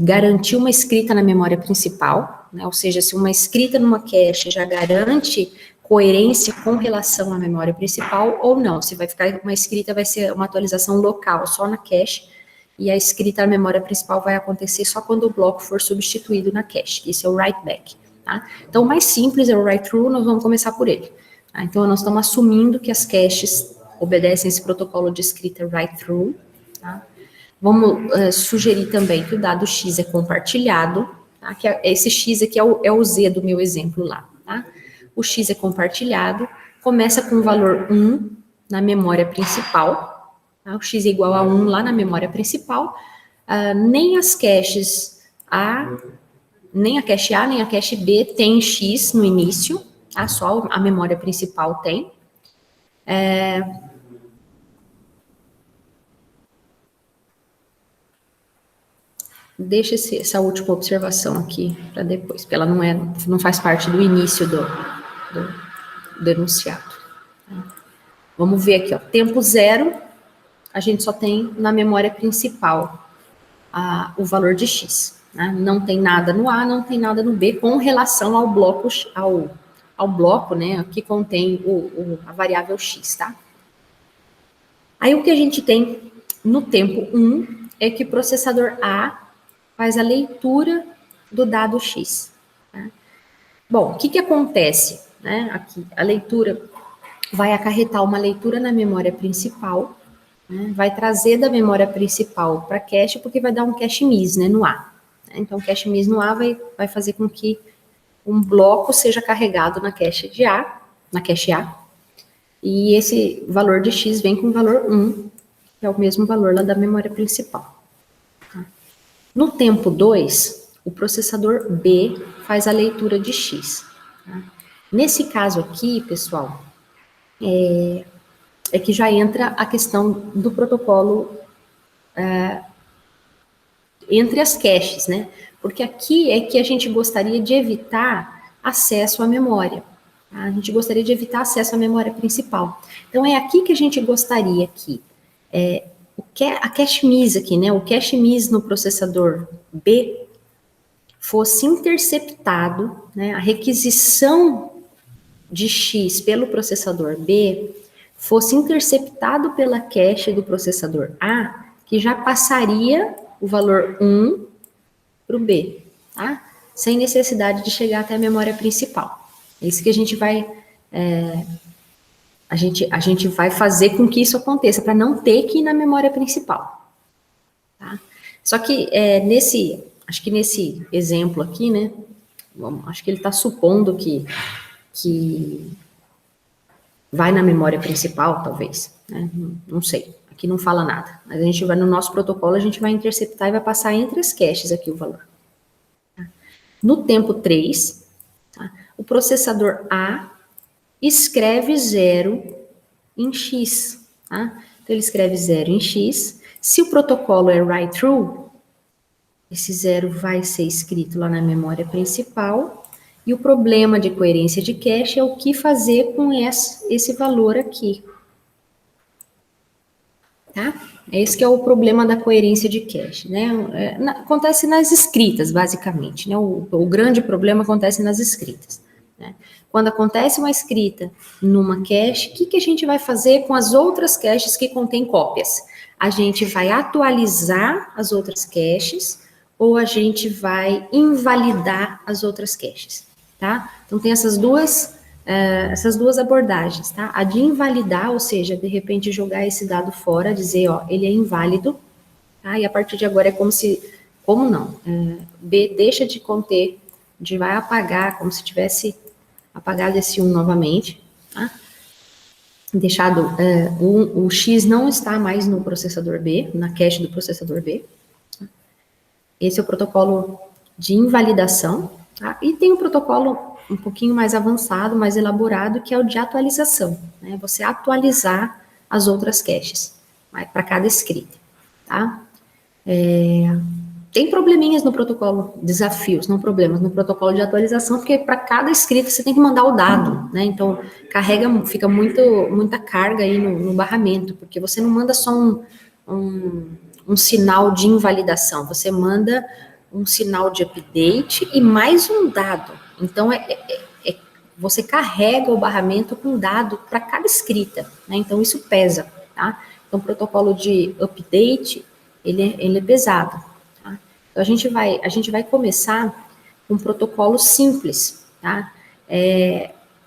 garantir uma escrita na memória principal, né? Ou seja, se uma escrita numa cache já garante coerência com relação à memória principal ou não, se vai ficar uma escrita, vai ser uma atualização local só na cache, e a escrita na memória principal vai acontecer só quando o bloco for substituído na cache. Isso é o write back, tá? Então, o mais simples é o write through, nós vamos começar por ele. Tá? Então, nós estamos assumindo que as caches obedecem esse protocolo de escrita write through, tá? Vamos sugerir também que o dado X é compartilhado, tá? Que esse X aqui é o Z do meu exemplo lá, tá? O X é compartilhado, começa com o valor 1 na memória principal, tá? O X é igual a 1 lá na memória principal, nem as caches nem a cache A, nem a cache B tem X no início, tá? Só a memória principal tem. Deixa essa última observação aqui para depois, porque ela não faz parte do início do enunciado. Vamos ver aqui, ó, tempo 0, a gente só tem na memória principal o valor de X, né? Não tem nada no A, não tem nada no B, com relação ao bloco, ao bloco, né, que contém a variável X, tá? Aí o que a gente tem no tempo 1 é que o processador A faz a leitura do dado X. Tá? Bom, o que acontece? Né? Aqui, a leitura vai acarretar uma leitura na memória principal, né? Vai trazer da memória principal para cache, porque vai dar um cache miss, né, no A. Então, o cache miss no A vai fazer com que um bloco seja carregado na cache A, e esse valor de X vem com o valor 1, que é o mesmo valor lá da memória principal. No tempo 2, o processador B faz a leitura de X. Tá? Nesse caso aqui, pessoal, é que já entra a questão do protocolo entre as caches, né? Porque aqui é que a gente gostaria de evitar acesso à memória. Tá? A gente gostaria de evitar acesso à memória principal. Então, é aqui que a gente gostaria que a cache miss aqui, né, o cache miss no processador B fosse interceptado, né, a requisição de X pelo processador B fosse interceptado pela cache do processador A, que já passaria o valor 1 para o B, tá? Sem necessidade de chegar até a memória principal. É isso que a gente vai... A gente vai fazer com que isso aconteça, para não ter que ir na memória principal. Tá? Só que acho que nesse exemplo aqui, né, acho que ele está supondo que vai na memória principal, talvez, né, não sei, aqui não fala nada, mas a gente vai no nosso protocolo, a gente vai interceptar e vai passar entre as caches aqui o valor. Tá? No tempo 3, tá, o processador A escreve 0 em X, tá? Então ele escreve 0 em X, se o protocolo é write-through, esse 0 vai ser escrito lá na memória principal, e o problema de coerência de cache é o que fazer com esse valor aqui. Tá? Esse que é o problema da coerência de cache, né? Acontece nas escritas, basicamente, né? O grande problema acontece nas escritas, né? Quando acontece uma escrita numa cache, o que a gente vai fazer com as outras caches que contêm cópias? A gente vai atualizar as outras caches ou a gente vai invalidar as outras caches, tá? Então tem essas duas abordagens, tá? A de invalidar, ou seja, de repente jogar esse dado fora, dizer, ó, ele é inválido, tá? E a partir de agora é como não? B deixa de conter, a gente vai apagar, como se tivesse apagado esse 1 novamente, tá? Deixado, o X não está mais no processador B, na cache do processador B. Tá? Esse é o protocolo de invalidação, tá? E tem um protocolo um pouquinho mais avançado, mais elaborado, que é o de atualização, né? Você atualizar as outras caches, para cada escrita, tá? Tem probleminhas no protocolo, desafios, não problemas, no protocolo de atualização, porque para cada escrita você tem que mandar o dado, né? Então, fica muita carga aí no barramento, porque você não manda só um sinal de invalidação, você manda um sinal de update e mais um dado. Então, você carrega o barramento com dado para cada escrita, né? Então, isso pesa, tá? Então, o protocolo de update, ele é pesado, tá? Então, a gente vai começar com um protocolo simples, tá?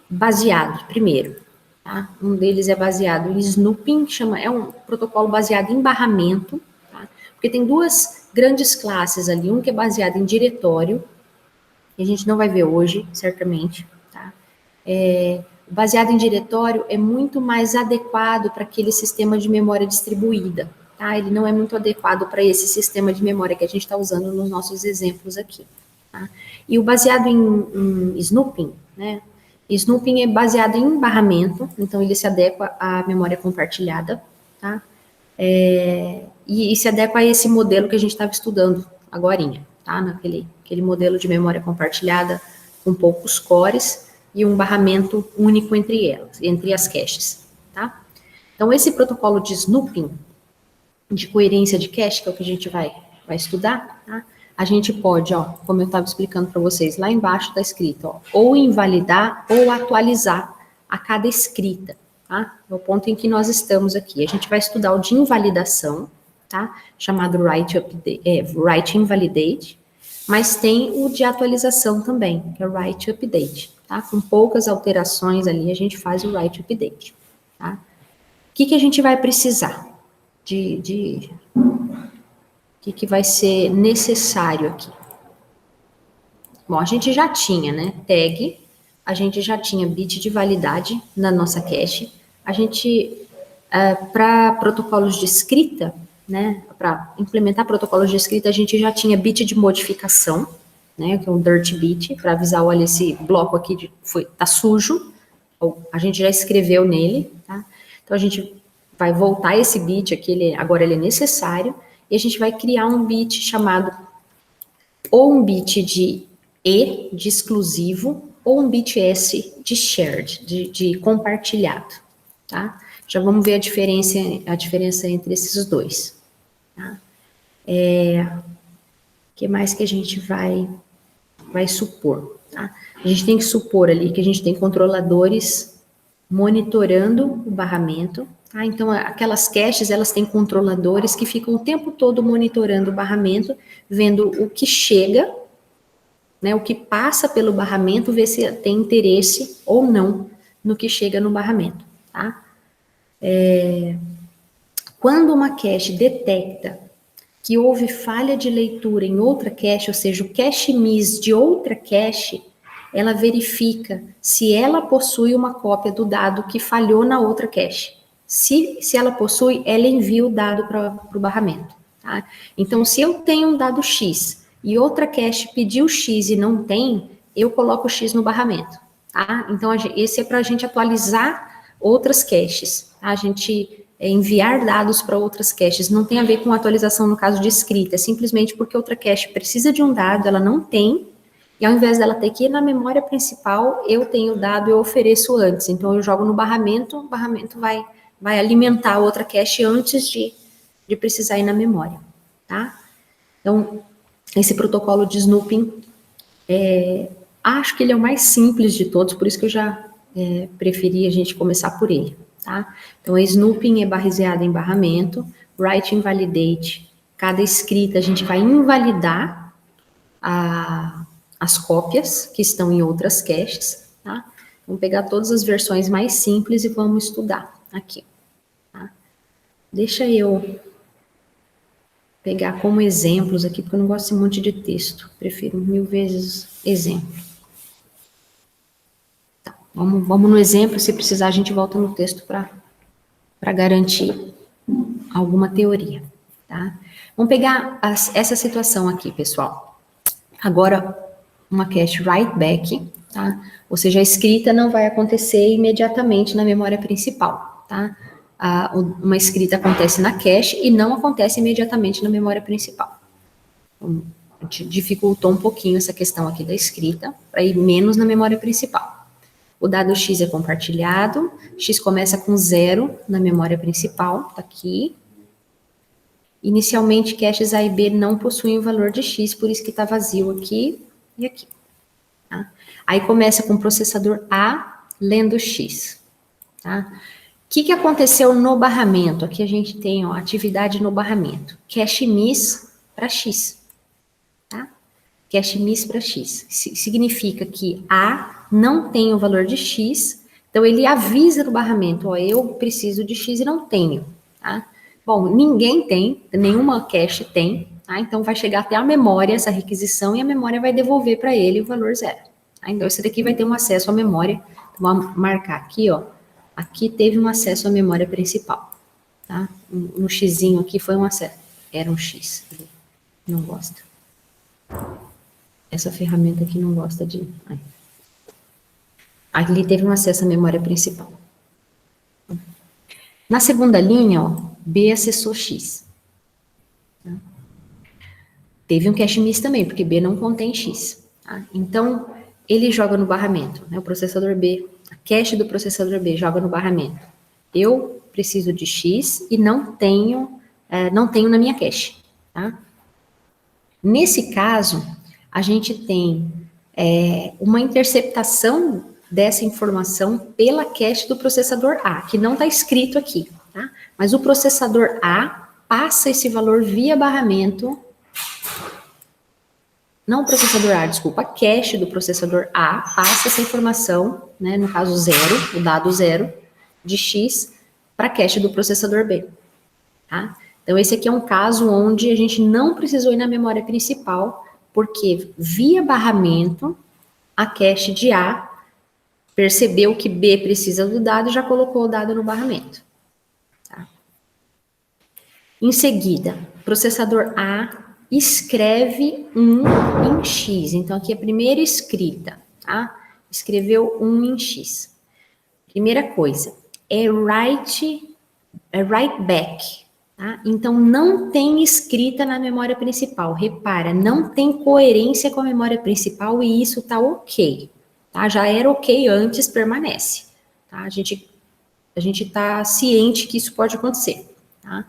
Baseado, primeiro, tá? Um deles é baseado em snooping, é um protocolo baseado em barramento, tá? Porque tem duas grandes classes ali, um que é baseado em diretório, que a gente não vai ver hoje, certamente, tá? Baseado em diretório é muito mais adequado para aquele sistema de memória distribuída, tá? Ele não é muito adequado para esse sistema de memória que a gente está usando nos nossos exemplos aqui, tá? E o baseado em snooping, né? Snooping é baseado em barramento, então ele se adequa à memória compartilhada, tá? E se adequa a esse modelo que a gente estava estudando agorinha, tá? Aquele modelo de memória compartilhada com poucos cores e um barramento único entre as caches, tá? Então, esse protocolo de snooping, de coerência de cache, que é o que a gente vai estudar, tá? A gente pode, ó, como eu estava explicando para vocês, lá embaixo está escrito, ó, ou invalidar ou atualizar a cada escrita, tá? É o ponto em que nós estamos aqui. A gente vai estudar o de invalidação, tá? Chamado write invalidate, mas tem o de atualização também, que é o write update, tá? Com poucas alterações ali, a gente faz o write update, tá? O que a gente vai precisar o que vai ser necessário aqui? Bom, a gente já tinha, né, tag, a gente já tinha bit de validade na nossa cache, a gente, para protocolos de escrita, né, para implementar protocolos de escrita, a gente já tinha bit de modificação, né, que é um dirt bit, para avisar, olha, esse bloco aqui tá sujo, a gente já escreveu nele, tá? Então, a gente vai voltar esse bit aqui, agora ele é necessário, e a gente vai criar um bit chamado, ou um bit de E, de exclusivo, ou um bit S de shared, de compartilhado, tá? Já vamos ver a diferença entre esses dois, tá? Que mais que a gente vai supor, tá? A gente tem que supor ali que a gente tem controladores monitorando o barramento, tá? Então, aquelas caches, elas têm controladores que ficam o tempo todo monitorando o barramento, vendo o que chega, né, o que passa pelo barramento, ver se tem interesse ou não no que chega no barramento, tá? Quando uma cache detecta que houve falha de leitura em outra cache, ou seja, o cache miss de outra cache, ela verifica se ela possui uma cópia do dado que falhou na outra cache. Se ela possui, ela envia o dado para o barramento. Tá? Então, se eu tenho um dado X e outra cache pediu X e não tem, eu coloco X no barramento. Tá? Então, esse é para a gente atualizar outras caches. Tá? A gente enviar dados para outras caches. Não tem a ver com atualização no caso de escrita, é simplesmente porque outra cache precisa de um dado, ela não tem, e ao invés dela ter que ir na memória principal, eu tenho o dado, eu ofereço antes. Então, eu jogo no barramento, o barramento vai alimentar a outra cache antes de precisar ir na memória, tá? Então, esse protocolo de snooping, acho que ele é o mais simples de todos, por isso que eu já preferi a gente começar por ele, tá? Então, a snooping é baseada em barramento, write invalidate, cada escrita a gente vai invalidar as cópias que estão em outras caches, tá? Vamos pegar todas as versões mais simples e vamos estudar aqui, tá? Deixa eu pegar como exemplos aqui, porque eu não gosto de um monte de texto, prefiro 1000 vezes exemplo. Tá, vamos no exemplo, se precisar a gente volta no texto para garantir alguma teoria, tá? Vamos pegar essa situação aqui, pessoal. Agora, uma cache write back, tá? Ou seja, a escrita não vai acontecer imediatamente na memória principal, tá? Uma escrita acontece na cache e não acontece imediatamente na memória principal. Então, a gente dificultou um pouquinho essa questão aqui da escrita, para ir menos na memória principal. O dado X é compartilhado, X começa com 0 na memória principal, tá aqui. Inicialmente, caches A e B não possuem o valor de X, por isso que está vazio aqui e aqui. Tá? Aí começa com o processador A lendo X. Tá? O que aconteceu no barramento? Aqui a gente tem atividade no barramento. Cache miss para X. Tá? Cache miss para X. Significa que A não tem o valor de X, então ele avisa no barramento, eu preciso de X e não tenho. Tá? Bom, ninguém tem, nenhuma cache tem, tá? Então vai chegar até a memória essa requisição e a memória vai devolver para ele o valor 0. Tá? Então esse daqui vai ter um acesso à memória. Então, vamos marcar aqui, aqui teve um acesso à memória principal, tá? No xizinho aqui foi um acesso, era um X, não gosta. Essa ferramenta aqui não gosta de... Ali teve um acesso à memória principal. Na segunda linha, B acessou X. Tá? Teve um cache miss também, porque B não contém X. Tá? Então, ele joga no barramento, né? O processador B, a cache do processador B joga no barramento. Eu preciso de X e não tenho na minha cache. Tá? Nesse caso, a gente tem uma interceptação dessa informação pela cache do processador A, que não está escrito aqui, tá? Mas o processador A passa esse valor via barramento, não o processador A, desculpa, a cache do processador A passa essa informação, né, no caso 0, o dado 0, de X, para a cache do processador B, tá? Então, esse aqui é um caso onde a gente não precisou ir na memória principal, porque via barramento, a cache de A percebeu que B precisa do dado e já colocou o dado no barramento. Tá? Em seguida, o processador A escreve 1 em X. Então, aqui é a primeira escrita. Tá? Escreveu 1 em X. Primeira coisa, é write back. Tá? Então, não tem escrita na memória principal. Repara, não tem coerência com a memória principal e isso tá ok. Tá? Já era ok antes, permanece. Tá? A gente está ciente que isso pode acontecer. Tá?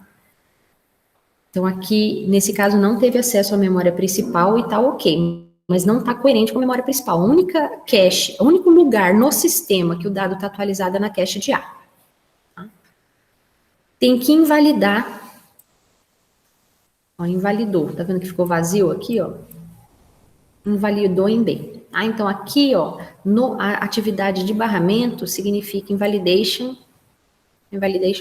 Então, aqui, nesse caso, não teve acesso à memória principal e está ok, mas não está coerente com a memória principal. A única cache, o único lugar no sistema que o dado está atualizado é na cache de A. Tá? Tem que invalidar. Invalidou. Tá vendo que ficou vazio aqui, Invalidou em B. Então, aqui, a atividade de barramento significa invalidation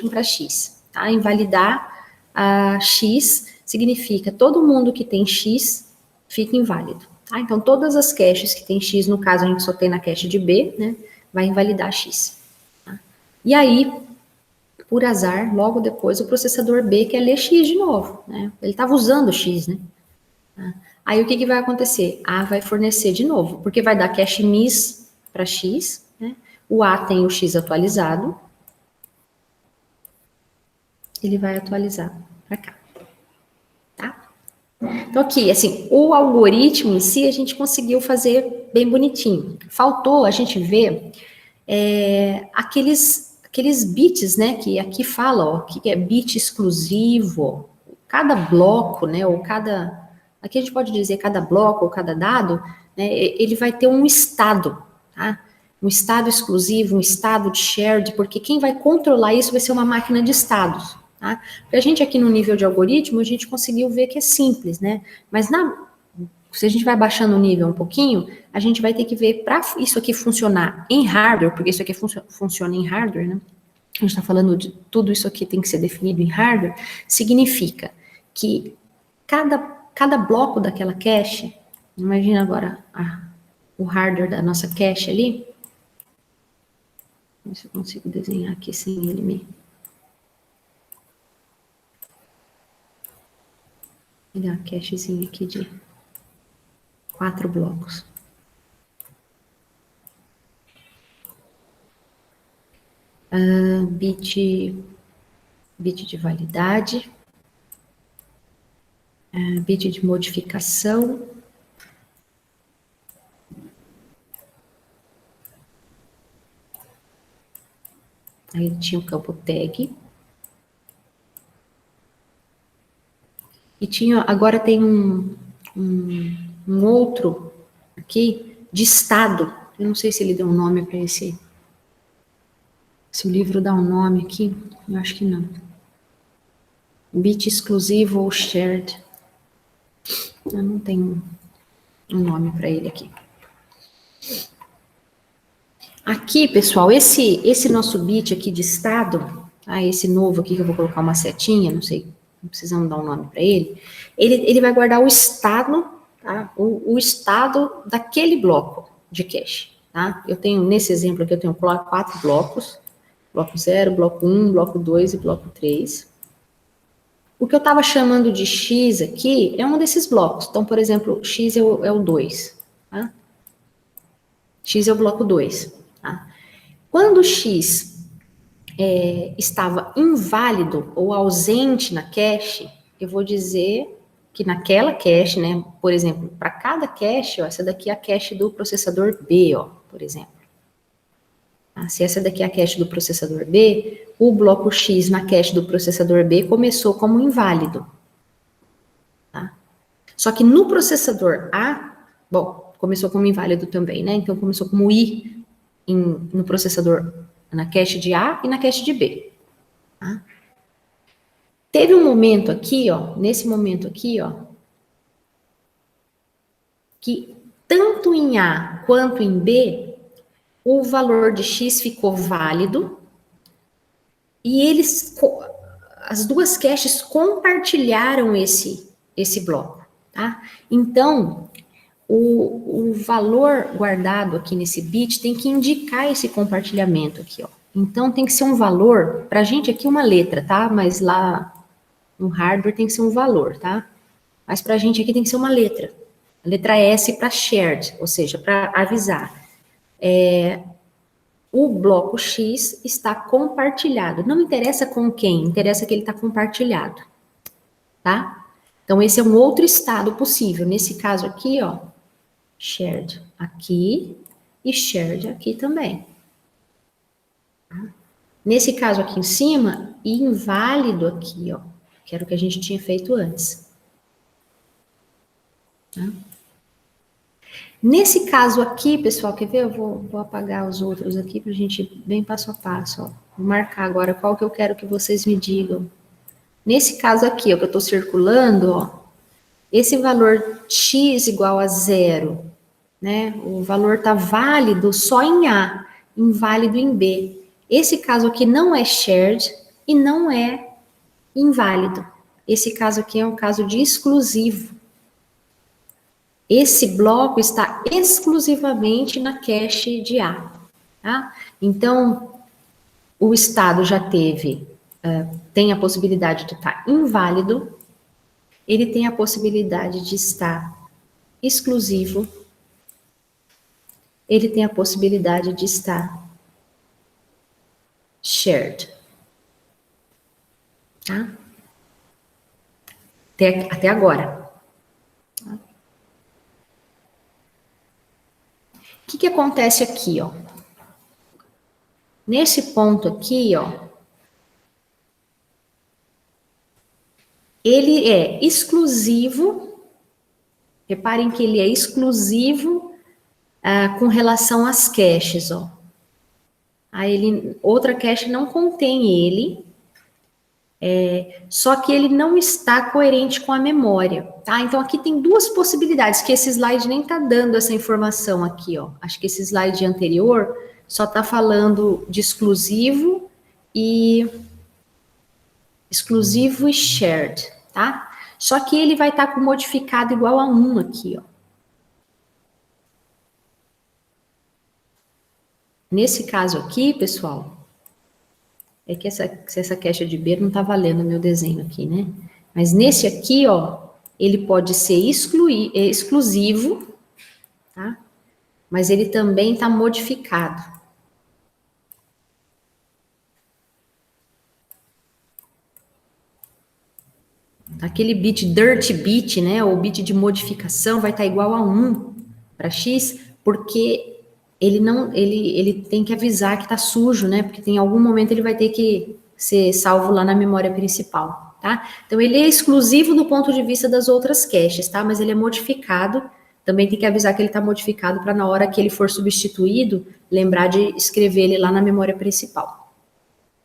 para X. Tá? Invalidar a X significa todo mundo que tem X fica inválido. Tá? Então, todas as caches que tem X, no caso a gente só tem na cache de B, né, vai invalidar X. Tá? E aí, por azar, logo depois o processador B quer ler X de novo. Né? Ele estava usando X, né? Aí o que vai acontecer? A vai fornecer de novo, porque vai dar cache miss para X, né? O A tem o X atualizado, ele vai atualizar para cá. Tá? Então aqui, assim, o algoritmo em si a gente conseguiu fazer bem bonitinho. Faltou a gente ver aqueles bits, né, que aqui fala, ó, que é bit exclusivo, cada bloco, né, ou cada, aqui a gente pode dizer cada bloco ou cada dado, né, ele vai ter um estado, tá? Um estado exclusivo, um estado de shared, porque quem vai controlar isso vai ser uma máquina de estados, tá? Porque a gente aqui no nível de algoritmo, a gente conseguiu ver que é simples, né, mas se a gente vai baixando o nível um pouquinho, a gente vai ter que ver para isso aqui funcionar em hardware, porque isso aqui funciona em hardware, né? A gente está falando de tudo isso aqui tem que ser definido em hardware, significa que cada bloco daquela cache, imagina agora o hardware da nossa cache ali, ver se eu consigo desenhar aqui sem ele me... Olha a cachezinha aqui de 4 blocos. Bit de validade, bit de modificação, aí tinha o campo tag, e tinha, agora tem um outro aqui de estado, eu não sei se ele deu um nome para esse, se o livro dá um nome aqui, eu acho que não. Bit exclusivo ou shared, eu não tenho um nome para ele aqui. Aqui, pessoal, esse nosso bit aqui de estado, esse novo aqui que eu vou colocar uma setinha, não sei, não precisamos dar um nome para ele vai guardar o estado, tá? O estado daquele bloco de cache, tá? Eu tenho, nesse exemplo aqui, eu tenho 4 blocos, bloco 0, bloco 1, bloco 2 e bloco 3. O que eu estava chamando de X aqui é um desses blocos. Então, por exemplo, X é o 2, tá? X é o bloco 2, tá? Quando X estava inválido ou ausente na cache, eu vou dizer que naquela cache, né, por exemplo, para cada cache, ó, essa daqui é a cache do processador B, ó, por exemplo. Se essa daqui é a cache do processador B, o bloco X na cache do processador B começou como inválido. Tá? Só que no processador A, bom, começou como inválido também, né? Então começou como I no processador, na cache de A e na cache de B. Tá? Teve um momento aqui, ó, nesse momento aqui, ó, que tanto em A quanto em B, o valor de X ficou válido e as duas caches compartilharam esse bloco, tá? Então, o valor guardado aqui nesse bit tem que indicar esse compartilhamento aqui, ó. Então, tem que ser um valor, pra gente aqui uma letra, tá? Mas lá no hardware tem que ser um valor, tá? Mas pra gente aqui tem que ser uma letra. A letra S para shared, ou seja, para avisar. O bloco X está compartilhado. Não interessa com quem, interessa que ele está compartilhado. Tá? Então, esse é um outro estado possível. Nesse caso aqui, ó, shared aqui e shared aqui também. Tá? Nesse caso aqui em cima, inválido aqui, ó, que era o que a gente tinha feito antes. Tá? Nesse caso aqui, pessoal, quer ver? Eu vou apagar os outros aqui para a gente ir bem passo a passo. Ó. Vou marcar agora qual que eu quero que vocês me digam. Nesse caso aqui, ó, que eu estou circulando, ó, esse valor x igual a 0, né? O valor está válido só em A, inválido em B. Esse caso aqui não é shared e não é inválido. esse caso aqui é um caso de exclusivo. Esse bloco está exclusivamente na cache de A, tá? Então, o estado já teve, tem a possibilidade de estar inválido, ele tem a possibilidade de estar exclusivo, ele tem a possibilidade de estar shared, tá? Até agora. O que acontece aqui, ó? Nesse ponto aqui, ó, ele é exclusivo, reparem que ele é exclusivo com relação às caches, ó. Outra cache não contém ele, só que ele não está coerente com a memória, tá? Então, aqui tem duas possibilidades, que esse slide nem tá dando essa informação aqui, ó. Acho que esse slide anterior só tá falando de exclusivo e shared, tá? Só que ele vai estar com modificado igual a 1 aqui, ó. Nesse caso aqui, pessoal, é que essa cache de B não tá valendo o meu desenho aqui, né? Mas nesse aqui, ó, ele pode ser exclusivo, tá? Mas ele também está modificado. Aquele bit dirty bit, né, ou bit de modificação vai estar igual a 1 para X, porque ele tem que avisar que está sujo, né, porque em algum momento ele vai ter que ser salvo lá na memória principal, tá? Então, ele é exclusivo do ponto de vista das outras caches, tá? Mas ele é modificado, também tem que avisar que ele está modificado para na hora que ele for substituído, lembrar de escrever ele lá na memória principal,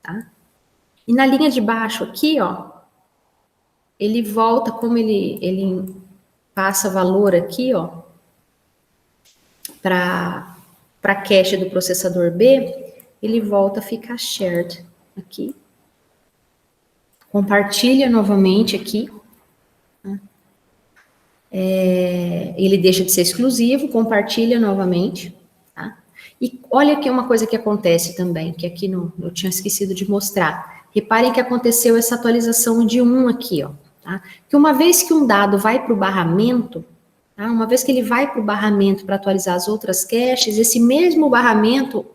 tá? E na linha de baixo aqui, ó, ele volta, como ele passa valor aqui, ó, para cache do processador B, ele volta a ficar shared aqui. Compartilha novamente aqui. Ele deixa de ser exclusivo, compartilha novamente. Tá? E olha aqui uma coisa que acontece também, que aqui eu tinha esquecido de mostrar. Reparem que aconteceu essa atualização de 1 aqui, ó. Tá? Que uma vez que um dado vai para o barramento, tá? Uma vez que ele vai para o barramento para atualizar as outras caches, esse mesmo barramento,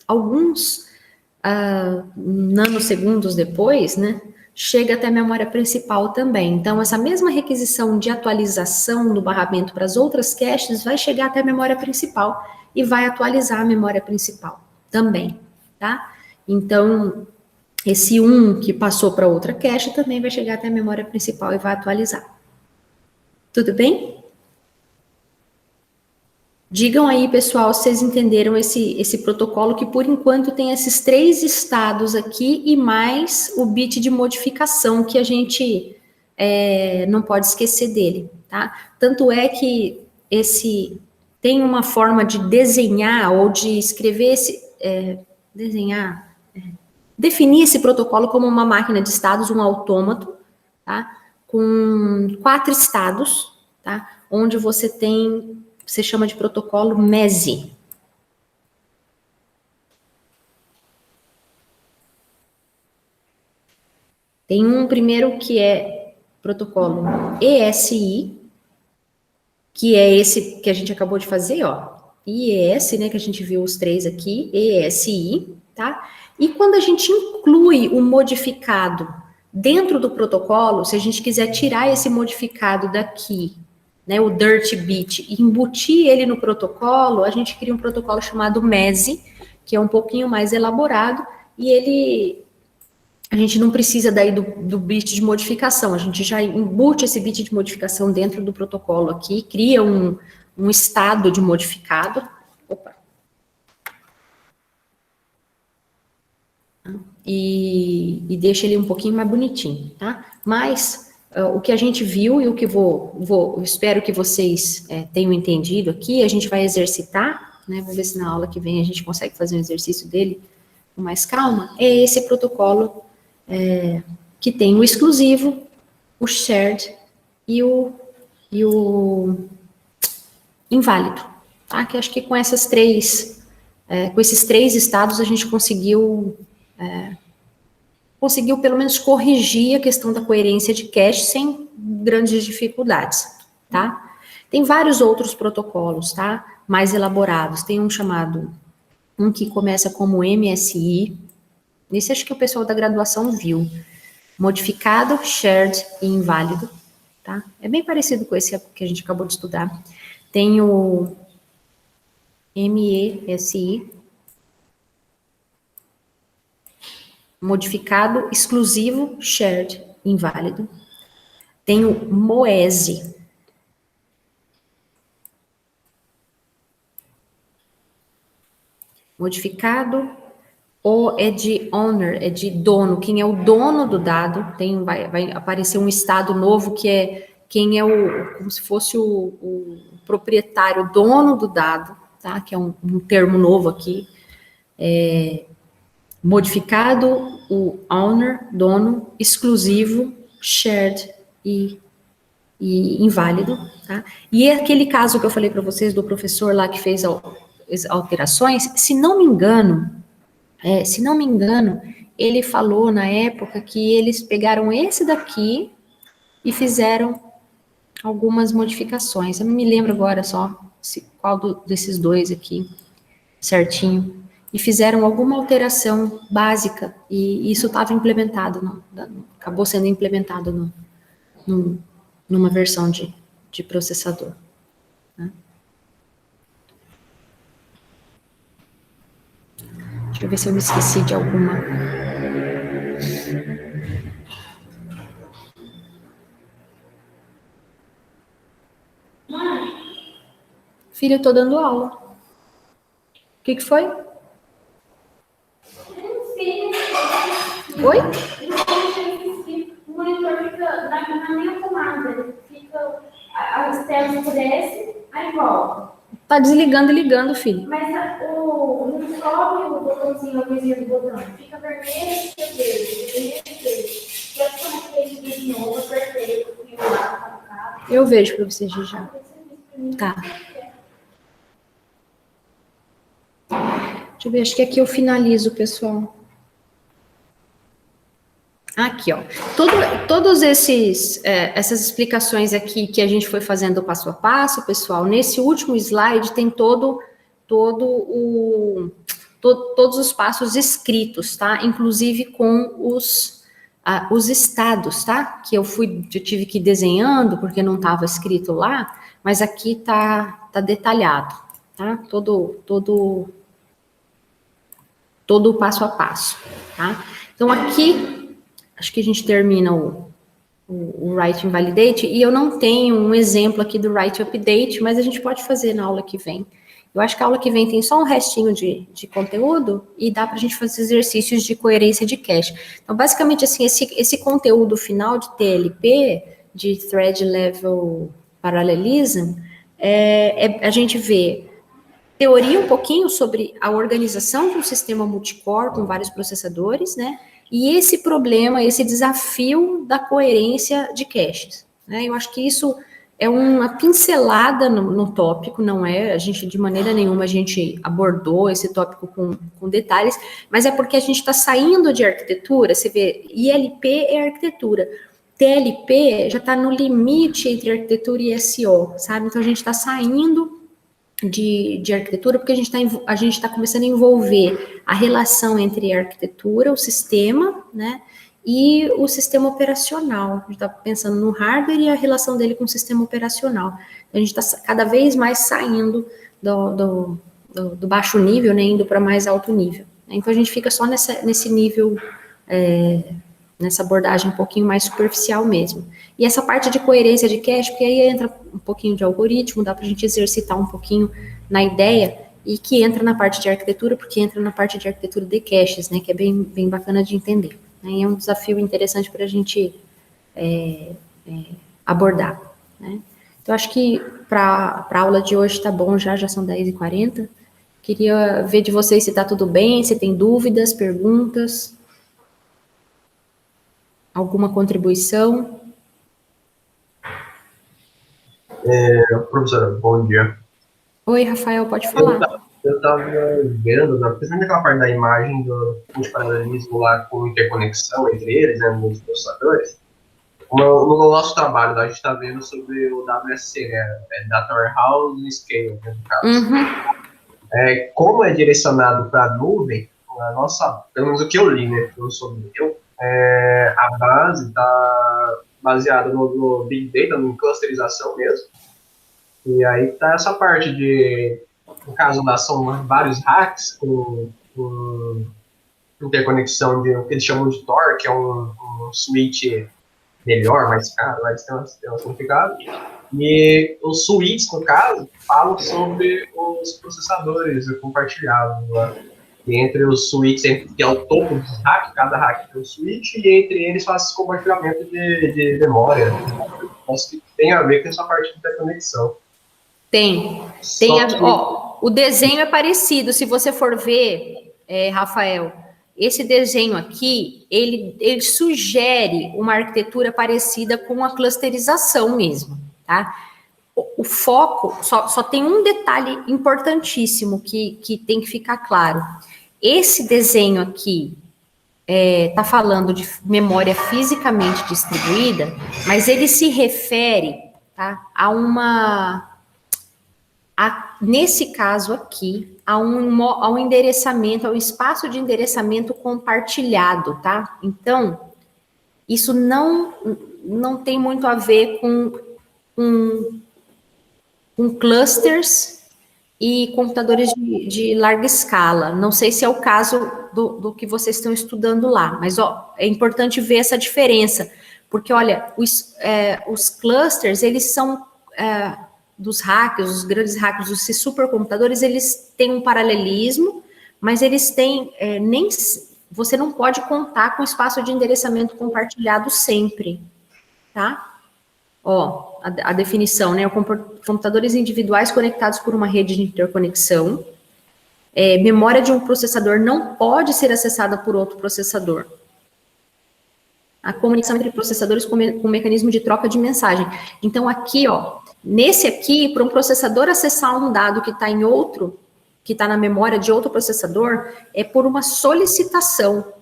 alguns nanosegundos depois, né, chega até a memória principal também. Então, essa mesma requisição de atualização do barramento para as outras caches vai chegar até a memória principal e vai atualizar a memória principal também, tá? Então, esse 1 que passou para outra cache também vai chegar até a memória principal e vai atualizar. Tudo bem? Digam aí, pessoal, se vocês entenderam esse protocolo, que por enquanto tem esses 3 estados aqui e mais o bit de modificação, que a gente não pode esquecer dele, tá? Tanto é que tem uma forma de desenhar ou de escrever definir esse protocolo como uma máquina de estados, um autômato, tá? Com 4 estados, tá? Onde você chama de protocolo MESI. Tem um primeiro que é protocolo ESI, que é esse que a gente acabou de fazer, ó. IES, né, que a gente viu os 3 aqui, ESI, tá? E quando a gente inclui o modificado dentro do protocolo, se a gente quiser tirar esse modificado daqui, né, o dirty bit, e embutir ele no protocolo, a gente cria um protocolo chamado MESI, que é um pouquinho mais elaborado, e a gente não precisa daí do bit de modificação, a gente já embute esse bit de modificação dentro do protocolo aqui, cria um estado de modificado. Opa. E deixa ele um pouquinho mais bonitinho, tá? Mas o que a gente viu e o que espero que vocês tenham entendido aqui, a gente vai exercitar, né? Vamos ver se na aula que vem a gente consegue fazer um exercício dele com mais calma. É esse protocolo que tem o exclusivo o shared e o inválido, tá? Que acho que com esses três estados a gente conseguiu pelo menos corrigir a questão da coerência de cache sem grandes dificuldades, tá? Tem vários outros protocolos, tá? Mais elaborados. Tem um que começa como MSI. Esse acho que o pessoal da graduação viu. Modificado, shared e inválido, tá? É bem parecido com esse que a gente acabou de estudar. Tem o MESI, modificado, exclusivo, shared, inválido. Tem o MOESE. Modificado, O é de owner, é de dono, quem é o dono do dado, vai aparecer um estado novo que é quem é como se fosse o proprietário, o dono do dado, tá? Que é um termo novo aqui. Modificado, o owner, dono, exclusivo, shared e inválido, tá? E aquele caso que eu falei para vocês do professor lá que fez alterações, se não me engano, ele falou na época que eles pegaram esse daqui e fizeram algumas modificações. Eu não me lembro agora só qual desses dois aqui, certinho. E fizeram alguma alteração básica, e isso estava implementado, acabou sendo implementado numa versão de processador. Né? Deixa eu ver se eu me esqueci de alguma. Filha, eu tô dando aula. O que foi? Oi? O monitor fica na minha tomada. As telas escurecem, aí volta. Tá desligando e ligando, filho. Mas não sobe o botãozinho, a luzinha do botão. Fica vermelho, fica verde. E eu conectei de novo, apertei. Eu vejo pra você, já. Tá. Deixa eu ver, acho que aqui eu finalizo, pessoal. Aqui, ó. Todos essas explicações aqui que a gente foi fazendo passo a passo, pessoal, nesse último slide tem todos os passos escritos, tá? Inclusive com os estados, tá? Que eu tive que ir desenhando, porque não estava escrito lá, mas aqui tá detalhado, tá? Todo o passo a passo, tá? Então, aqui, acho que a gente termina o write invalidate, e eu não tenho um exemplo aqui do write update, mas a gente pode fazer na aula que vem. Eu acho que a aula que vem tem só um restinho de conteúdo, e dá para a gente fazer exercícios de coerência de cache. Então, basicamente, assim, esse conteúdo final de TLP, de Thread Level Parallelism, a gente vê teoria um pouquinho sobre a organização de um sistema multicore com vários processadores, né? E esse problema, esse desafio da coerência de caches, né? Eu acho que isso é uma pincelada no tópico, não é? A gente, de maneira nenhuma, a gente abordou esse tópico com detalhes, mas é porque a gente está saindo de arquitetura, você vê, ILP é arquitetura, TLP já está no limite entre arquitetura e SO, sabe? Então, a gente está saindo de arquitetura, porque a gente tá começando a envolver a relação entre a arquitetura, o sistema, né, e o sistema operacional. A gente está pensando no hardware e a relação dele com o sistema operacional. A gente está cada vez mais saindo do baixo nível, né, indo para mais alto nível. Então, a gente fica só nesse nível, nessa abordagem um pouquinho mais superficial mesmo. E essa parte de coerência de cache, porque aí entra um pouquinho de algoritmo, dá para a gente exercitar um pouquinho na ideia, e que entra na parte de arquitetura, porque entra na parte de arquitetura de caches, né, que é bem, bem bacana de entender. Né, e é um desafio interessante para a gente abordar. Né. Então, acho que para a aula de hoje tá bom, já são 10h40. Queria ver de vocês se está tudo bem, se tem dúvidas, perguntas, alguma contribuição. Professora, bom dia. Oi, Rafael, pode falar. Eu estava vendo, né, principalmente aquela parte da imagem do multiparalelismo lá com interconexão entre eles, né, nos processadores. No nosso trabalho, a gente está vendo sobre o WSC, né, Data Warehouse Scale, no caso. Como é direcionado para a nuvem, a nossa, pelo menos o que eu li, né, eu sou a base está baseada no Big Data, em clusterização mesmo. E aí está essa parte de, no caso lá, são vários hacks com interconexão de o que eles chamam de Tor, que é um switch melhor, mais caro, mas tem um significado. E os suítes, no caso, falam sobre os processadores compartilhados lá. E entre os suítes, que é o topo dos hacks, cada hack tem um switch, e entre eles faz esse compartilhamento de memória. Acho que tem a ver com essa parte de interconexão. O desenho é parecido, se você for ver, Rafael, esse desenho aqui, ele sugere uma arquitetura parecida com a clusterização mesmo, tá? O foco, só tem um detalhe importantíssimo que tem que ficar claro. Esse desenho aqui está falando de memória fisicamente distribuída, mas ele se refere, tá, nesse caso aqui, ao endereçamento, ao espaço de endereçamento compartilhado, tá? Então, isso não tem muito a ver com clusters e computadores de larga escala. Não sei se é o caso do que vocês estão estudando lá, mas é importante ver essa diferença, porque, olha, os clusters, eles são... dos hackers, os grandes hackers, os supercomputadores, eles têm um paralelismo, mas eles têm, você não pode contar com espaço de endereçamento compartilhado sempre, tá? A definição, né? Computadores individuais conectados por uma rede de interconexão. Memória de um processador não pode ser acessada por outro processador. A comunicação entre processadores com mecanismo de troca de mensagem. Então, aqui, nesse aqui, para um processador acessar um dado que está em outro, que está na memória de outro processador, é por uma solicitação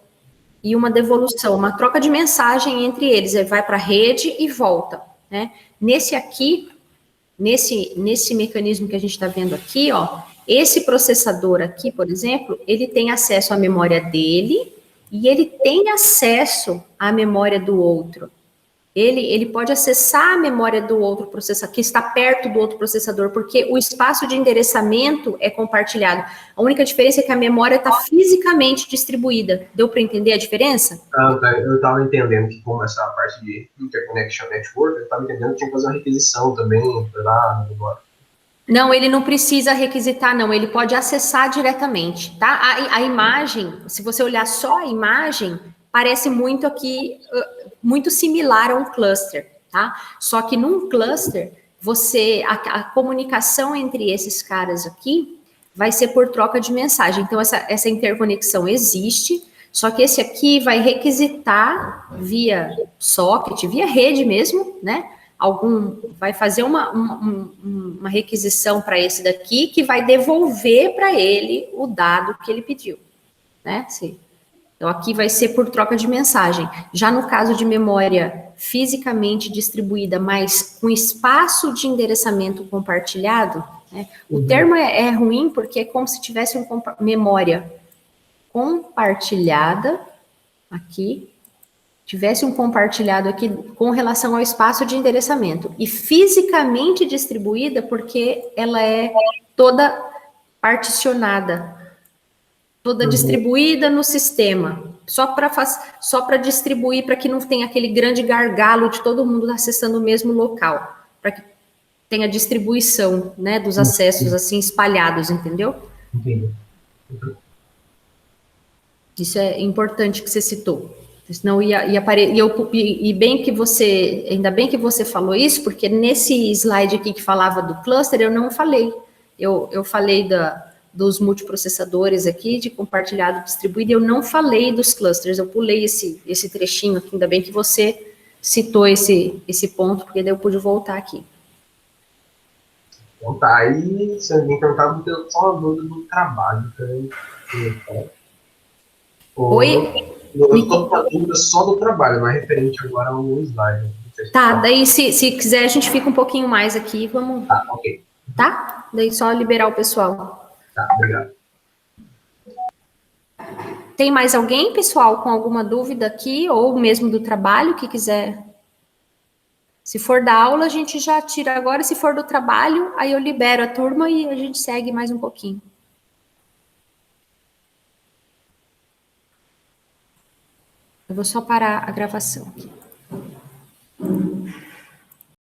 e uma devolução, uma troca de mensagem entre eles. Ele vai para a rede e volta, né? Nesse aqui, nesse mecanismo que a gente está vendo aqui, esse processador aqui, por exemplo, ele tem acesso à memória dele e ele tem acesso à memória do outro. Ele pode acessar a memória do outro processador, que está perto do outro processador, porque o espaço de endereçamento é compartilhado. A única diferença é que a memória está fisicamente distribuída. Deu para entender a diferença? Eu estava entendendo que, como essa parte de Interconnection Network, eu estava entendendo que tinha que fazer uma requisição também lá agora. Não, ele não precisa requisitar, não. Ele pode acessar diretamente, tá? A imagem, se você olhar só a imagem, parece muito aqui... muito similar a um cluster, tá? Só que num cluster, a comunicação entre esses caras aqui vai ser por troca de mensagem. Então, essa interconexão existe, só que esse aqui vai requisitar via socket, via rede mesmo, né? Vai fazer uma requisição para esse daqui, que vai devolver para ele o dado que ele pediu, né? Sim. Então, aqui vai ser por troca de mensagem. Já no caso de memória fisicamente distribuída, mas com espaço de endereçamento compartilhado, né? O termo é ruim porque é como se tivesse memória compartilhada aqui, tivesse um compartilhado aqui com relação ao espaço de endereçamento. E fisicamente distribuída porque ela é toda particionada, toda distribuída no sistema, só para distribuir, para que não tenha aquele grande gargalo de todo mundo acessando o mesmo local, para que tenha distribuição, né, dos acessos assim espalhados, entendeu? Entendi. Isso é importante que você citou. Senão ainda bem que você falou isso, porque nesse slide aqui que falava do cluster, eu não falei. Eu falei dos multiprocessadores aqui, de compartilhado distribuído, eu não falei dos clusters, eu pulei esse trechinho aqui, ainda bem que você citou esse ponto, porque daí eu pude voltar aqui. Então tá, aí se alguém perguntar, eu tenho só uma dúvida do trabalho. Oi? Eu tô com uma dúvida só do trabalho, não é referente agora ao slide. Não sei se Tá, daí se quiser a gente fica um pouquinho mais aqui, vamos, Tá, ok. tá? Daí só liberar o pessoal. Tá, obrigado. Tem mais alguém, pessoal, com alguma dúvida aqui, ou mesmo do trabalho, que quiser? Se for da aula, a gente já tira agora. Se for do trabalho, aí eu libero a turma e a gente segue mais um pouquinho. Eu vou só parar a gravação aqui.